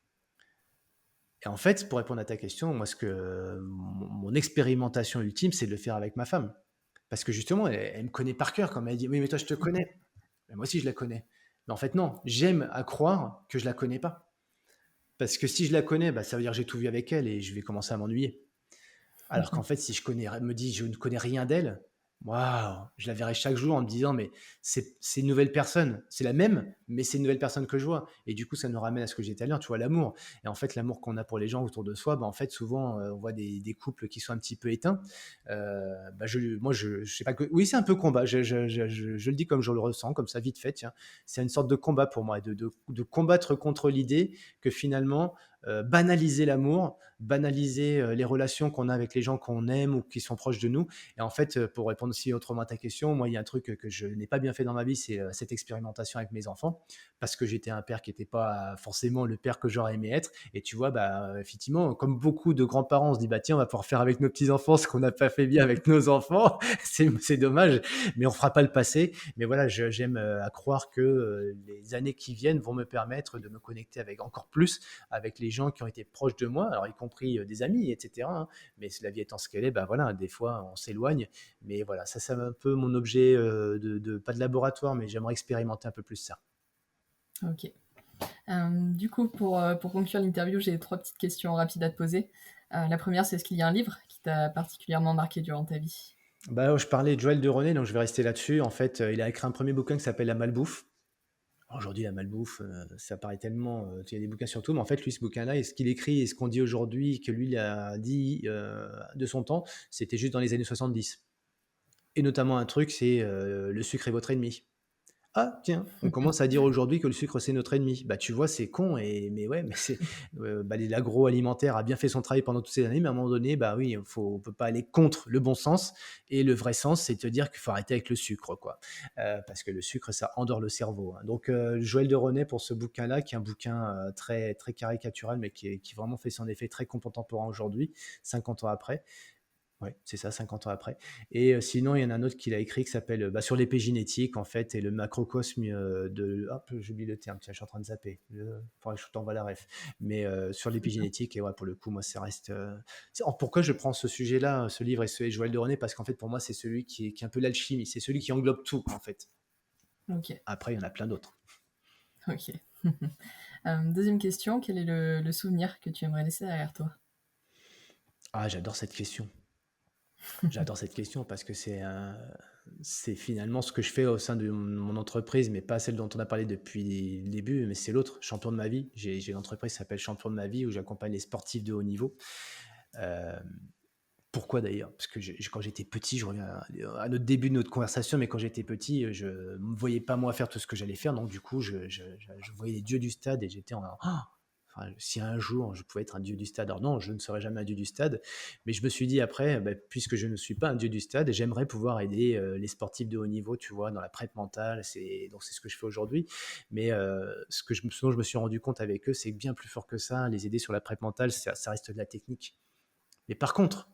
Et en fait, pour répondre à ta question, moi, mon expérimentation ultime, c'est de le faire avec ma femme. Parce que justement, elle me connaît par cœur. Quand elle m'a dit: «Oui, mais toi, je te connais». Mais moi aussi, je la connais. Mais en fait, non, j'aime à croire que je la connais pas. Parce que si je la connais, bah, ça veut dire que j'ai tout vu avec elle et je vais commencer à m'ennuyer. Alors qu'en fait, si me dit: «Je ne connais rien d'elle», waouh! Je la verrai chaque jour en me disant: «Mais c'est une nouvelle personne». C'est la même, mais c'est une nouvelle personne que je vois et du coup, ça nous ramène à ce que j'ai dit tout à l'heure, tu vois? L'amour et en fait, l'amour qu'on a pour les gens autour de soi, bah, en fait, souvent, on voit des couples qui sont un petit peu éteints. Bah, je sais pas que oui, c'est un peu combat. Je le dis comme je le ressens, comme ça, vite fait, tiens. C'est une sorte de combat pour moi, de combattre contre l'idée que finalement, banaliser l'amour, banaliser, les relations qu'on a avec les gens qu'on aime ou qui sont proches de nous et en fait, pour répondre aussi autrement à ta question, moi, il y a un truc que je n'ai pas bien fait dans ma vie, c'est, cette expérimentation avec mes enfants. Parce que j'étais un père qui était pas forcément le père que j'aurais aimé être et tu vois, bah, effectivement, comme beaucoup de grands-parents, on se dit: «Bah, tiens, on va pouvoir faire avec nos petits-enfants ce qu'on n'a pas fait bien avec nos enfants». C'est dommage, mais on fera pas le passé. Mais voilà, j'aime, à croire que, les années qui viennent vont me permettre de me connecter avec encore plus avec les gens qui ont été proches de moi, alors y compris, des amis et cetera, hein. Mais la vie étant ce qu'elle est, bah, voilà, des fois on s'éloigne. Mais voilà, ça c'est un peu mon objet, de pas de laboratoire, mais j'aimerais expérimenter un peu plus ça. OK. Du coup, pour conclure l'interview, j'ai 3 petites questions rapides à te poser. La première, c'est est-ce qu'il y a un livre qui t'a particulièrement marqué durant ta vie? Bah, je parlais de Joël de René, donc je vais rester là-dessus. En fait, il a écrit un premier bouquin qui s'appelle La Malbouffe. Alors aujourd'hui, la malbouffe, ça paraît tellement, il y a des bouquins sur tout, mais en fait, lui, ce bouquin-là et ce qu'il écrit et ce qu'on dit aujourd'hui, que lui, il a dit, de son temps, c'était juste dans les années 70 et notamment un truc, c'est, «Le sucre est votre ennemi». Ah tiens, on commence à dire aujourd'hui que le sucre, c'est notre ennemi. Bah, tu vois, c'est con mais ouais, mais c'est, bah, l'agroalimentaire a bien fait son travail pendant toutes ces années, mais à un moment donné, bah, oui, on peut pas aller contre le bon sens et le vrai sens, c'est de te dire qu'il faut arrêter avec le sucre, quoi. Parce que le sucre, ça endort le cerveau, hein. Donc Joël de René pour ce bouquin-là, qui est un bouquin, très très caricatural, mais qui vraiment fait son effet très contemporain aujourd'hui, 50 ans après. Ouais, c'est ça, 50 ans après et sinon, il y en a un autre qu'il a écrit qui s'appelle, bah, sur l'épigénétique en fait et le macrocosme, hop, j'oublie le terme, tiens, je suis en train de zapper. Faudrait que je t'envoie la ref. Mais sur l'épigénétique et ouais, pour le coup, moi, ça reste, pourquoi je prends ce sujet-là, ce livre et Joël de René? Parce qu'en fait, pour moi, c'est celui qui est un peu l'alchimie, c'est celui qui englobe tout, en fait. OK, Après, il y en a plein d'autres. OK. 2e question, quel est le souvenir que tu aimerais laisser derrière toi? Ah, j'adore cette question. J'adore cette question parce que c'est finalement ce que je fais au sein de mon entreprise, mais pas celle dont on a parlé depuis le début, mais c'est l'autre, champion de ma vie. J'ai une entreprise qui s'appelle Champion de ma vie où j'accompagne les sportifs de haut niveau. Hem Pourquoi d'ailleurs? Parce que quand j'étais petit, je reviens à notre début de notre conversation, mais quand j'étais petit, je me voyais pas moi faire tout ce que j'allais faire, donc du coup, je voyais les dieux du stade et j'étais en «Ah!» Enfin, si un jour je pouvais être un dieu du stade, alors non, je ne serai jamais un dieu du stade, mais je me suis dit après, bah, puisque je ne suis pas un dieu du stade, j'aimerais pouvoir aider, les sportifs de haut niveau, tu vois? Dans la prep mentale, c'est ce que je fais aujourd'hui, mais ce dont je me suis rendu compte avec eux, c'est que bien plus fort que ça, les aider sur la prep mentale, ça reste de la technique. Mais par contre,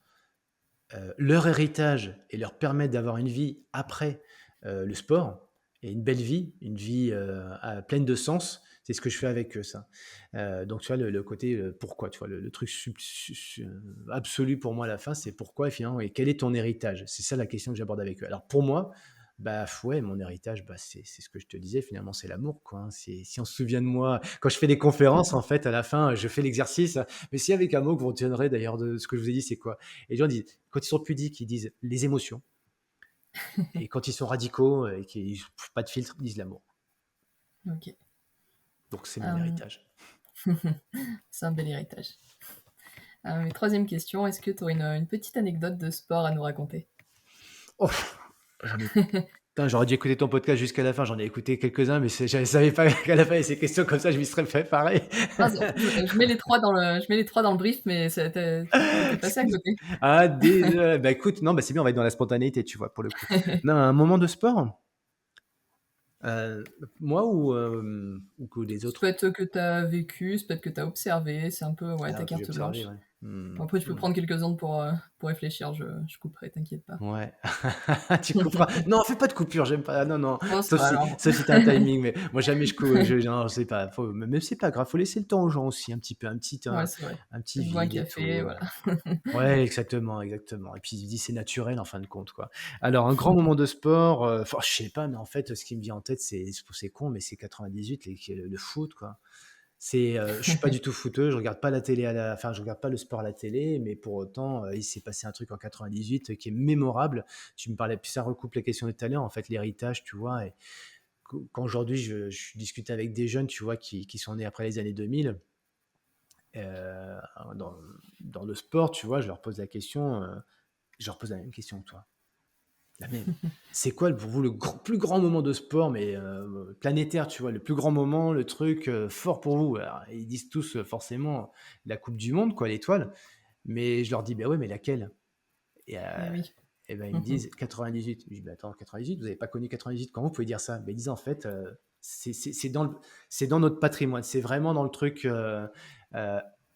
leur héritage et leur permettre d'avoir une vie après, le sport et une belle vie, une vie, pleine de sens, c'est ce que je fais avec eux ça. Donc tu vois le côté, pourquoi, tu vois? Le truc absolu pour moi à la fin, c'est pourquoi et finalement et quel est ton héritage? C'est ça la question que j'aborde avec eux. Alors pour moi, bah, ouais, mon héritage, bah, c'est ce que je te disais finalement, c'est l'amour quoi, hein. C'est si on se souvient de moi quand je fais des conférences en fait à la fin, je fais l'exercice, mais si avec un mot que vous retiendrez d'ailleurs de ce que je vous ai dit, c'est quoi? Et les gens disent quand ils sont pudiques, ils disent les émotions et quand ils sont radicaux, et qu'ils pas de filtre, ils disent l'amour. OK. Donc c'est mon Hem, héritage. c'est un bel héritage. Et 3e question, est-ce que tu aurais une petite anecdote de sport à nous raconter? Oh! J'en ai putain, j'aurais dû écouter ton podcast jusqu'à la fin, j'en ai écouté quelques-uns, mais je savais pas qu'à la fin il y avait ces questions comme ça, je m'y serais préparé. Ah z je mets les 3 dans le brief, mais c'est tu passé à côté. Ah désolé, bah écoute, non, bah c'est bien, on va être dans la spontanéité, tu vois, pour le coup. Non, un moment de sport? Heu, moi ou que les Ça autres? peut être que tu as vécu, ça peut être que tu as observé, c'est un peu, ouais, ta Ah, que j'ai carte observé, blanche. ouais. Mmh, Après tu peux mmh. prendre quelques secondes pour réfléchir, je couperai, t'inquiète pas. Ouais, tu couperas. Non, fais pas de coupure, j'aime pas. Non, non, Oh ça va alors. sauf si tu as un timing, mais moi jamais je cou je non, c'est pas faut même c'est pas grave, faut laisser le temps aux gens aussi un petit peu, Ouais, c'est vrai. un petit Tu te bois un vide et café, tout, voilà. ouais, exactement, exactement et puis je me dis: «C'est naturel en fin de compte, quoi». Alors un grand moment de sport, enfin je sais pas, mais en fait, ce qui me vient en tête, c'est con, mais c'est 98 le foot, quoi. Je suis pas du tout footeux, je regarde pas la télé je regarde pas le sport à la télé, mais pour autant, il s'est passé un truc en 98 qui est mémorable. Tu me parlais puis ça recoupe la question de tout à l'heure, en fait, l'héritage, tu vois? Et quand aujourd'hui je discute avec des jeunes, tu vois, qui sont nés après les années 2000, heu, dans dans le sport, tu vois, je leur pose la même question que toi, la même. C'est quoi pour vous le plus grand moment de sport, mais planétaire, tu vois? Le plus grand moment, le truc, fort pour vous? Alors ils disent tous, forcément la coupe du monde quoi, l'étoile, mais je leur dis: «Bah ouais, mais laquelle?» et heu Eh oui. et ben ils me disent: «98». Je dis: «Bah attends, 98, vous avez pas connu 98, comment vous pouvez dire ça?» Ben ils disent: «En fait, c'est dans notre patrimoine, c'est vraiment dans le truc, heu,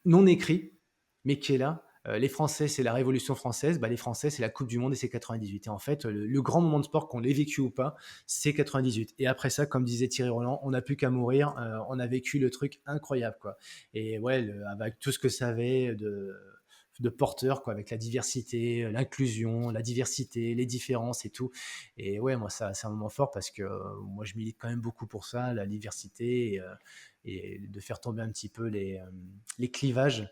non écrit, mais qui est là. Les Français, c'est la Révolution française, bah, les Français, c'est la coupe du monde et c'est 98 et en fait, le grand moment de sport, qu'on l'ait vécu ou pas, c'est 98 et après ça, comme disait Thierry Roland: «On n'a plus qu'à mourir», on a vécu le truc incroyable, quoi et ouais, avec tout ce que ça avait de porteur, quoi, avec la diversité, l'inclusion, la diversité, les différences et tout et ouais, moi, ça c'est un moment fort parce que, moi, je milite quand même beaucoup pour ça, la diversité et de faire tomber un petit peu les clivages,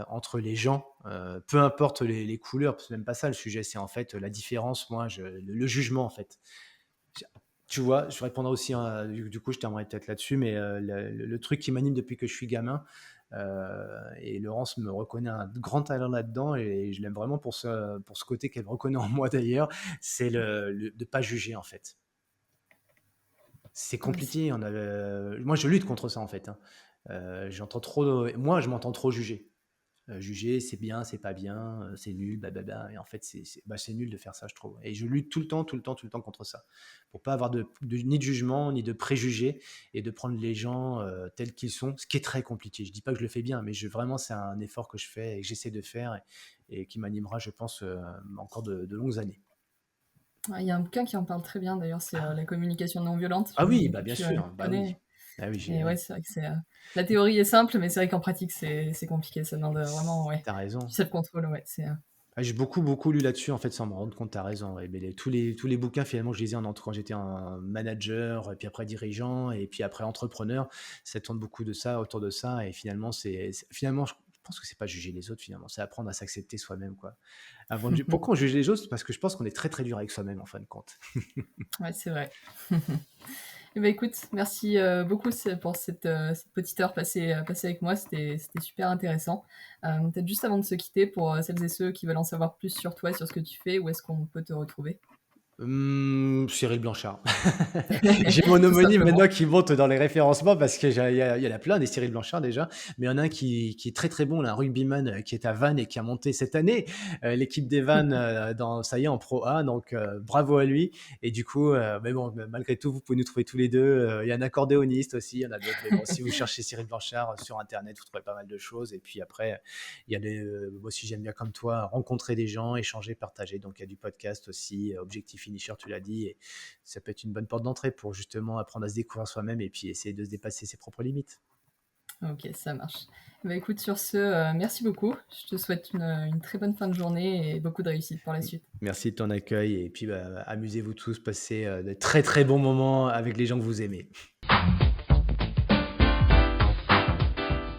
entre les gens, peu importe les couleurs, c'est même pas ça le sujet, c'est en fait, la différence, moi, le jugement, en fait. J Tu vois? Je répondrai aussi, hein, du coup, je terminerai peut-être là-dessus, mais le truc qui m'anime depuis que je suis gamin, et Laurence me reconnaît un grand talent là-dedans et je l'aime vraiment pour ce côté qu'elle me reconnaît en moi d'ailleurs, c'est le de pas juger, en fait. C'est Oui, c'est compliqué, moi je lutte contre ça, en fait, hein. J'entends trop moi, je m'entends trop juger. Juger, c'est bien, c'est pas bien, c'est nul, blablabla et en fait, c'est nul de faire ça, je trouve et je lutte tout le temps, tout le temps, tout le temps contre ça. Pour pas avoir ni de jugement, ni de préjugés et de prendre les gens, tels qu'ils sont, ce qui est très compliqué. Je dis pas que je le fais bien, mais vraiment, c'est un effort que je fais et que j'essaie de faire et qui m'animera, je pense, encore de longues années. il y a un bouquin qui en parle très bien d'ailleurs, c'est, La communication non violente, Ah oui, j'imagine bah, que bien tu, sûr, bah, oui. connais? Ah oui, Et ouais, oui. c'est vrai que la théorie est simple, mais c'est vrai qu'en pratique c'est compliqué, ça demande, vraiment, ouais, Tu du raison. self-control, ouais, Ah, j'ai beaucoup, beaucoup lu là-dessus, en fait, sans me rendre compte, tu as raison, ouais, mais tous les bouquins, finalement, que je lisais quand j'étais un manager, et puis après dirigeant, et puis après entrepreneur, ça tourne beaucoup de ça, autour de ça, et finalement, finalement, je pense que c'est pas juger les autres, finalement, c'est apprendre à s'accepter soi-même, quoi. Pourquoi on juge les autres? Parce que je pense qu'on est très, très dur avec soi-même, en fin de compte. ouais, c'est vrai. Eh ben, écoute, merci beaucoup pour cette petite heure passée avec moi, c'était super intéressant. Peut-être juste avant de se quitter, pour celles et ceux qui veulent en savoir plus sur toi et sur ce que tu fais, où est-ce qu'on peut te retrouver? Cyril Blanchard. J'ai mon Tout homonyme simplement. maintenant qui monte dans les référencements parce que il y en a plein des Cyril Blanchard déjà, mais il y en a un qui est très très bon, là, un rugbyman qui est à Vannes et qui a monté cette année l'équipe des Vannes ça y est en Pro A, donc bravo à lui. Et du coup, mais bon, malgré tout, vous pouvez nous trouver tous les deux. Il y a un accordéoniste aussi, il y en a d'autres. Mais bon, si vous cherchez Cyril Blanchard sur Internet, vous trouvez pas mal de choses. Et puis après, il y a moi aussi j'aime bien comme toi rencontrer des gens, échanger, partager. Donc il y a du podcast aussi, Objectif Finisher, tu l'as dit, et ça peut être une bonne porte d'entrée pour justement apprendre à se découvrir soi-même et puis essayer de se dépasser ses propres limites. Ok, ça marche. Bah écoute, sur ce, merci beaucoup. Je te souhaite une très bonne fin de journée et beaucoup de réussite pour la suite. Merci de ton accueil et puis amusez-vous tous, passez de très très bons moments avec les gens que vous aimez.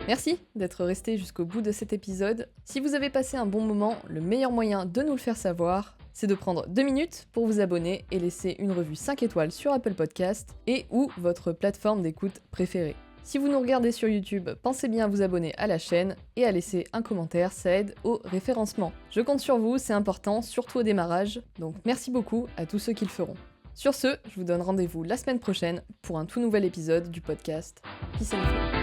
Merci d'être resté jusqu'au bout de cet épisode. Si vous avez passé un bon moment, le meilleur moyen de nous le faire savoir, c'est de prendre 2 minutes pour vous abonner et laisser une revue 5 étoiles sur Apple Podcast et ou votre plateforme d'écoute préférée. Si vous nous regardez sur YouTube, pensez bien à vous abonner à la chaîne et à laisser un commentaire, ça aide au référencement. Je compte sur vous, c'est important, surtout au démarrage, donc merci beaucoup à tous ceux qui le feront. Sur ce, je vous donne rendez-vous la semaine prochaine pour un tout nouvel épisode du podcast Peace and Flow.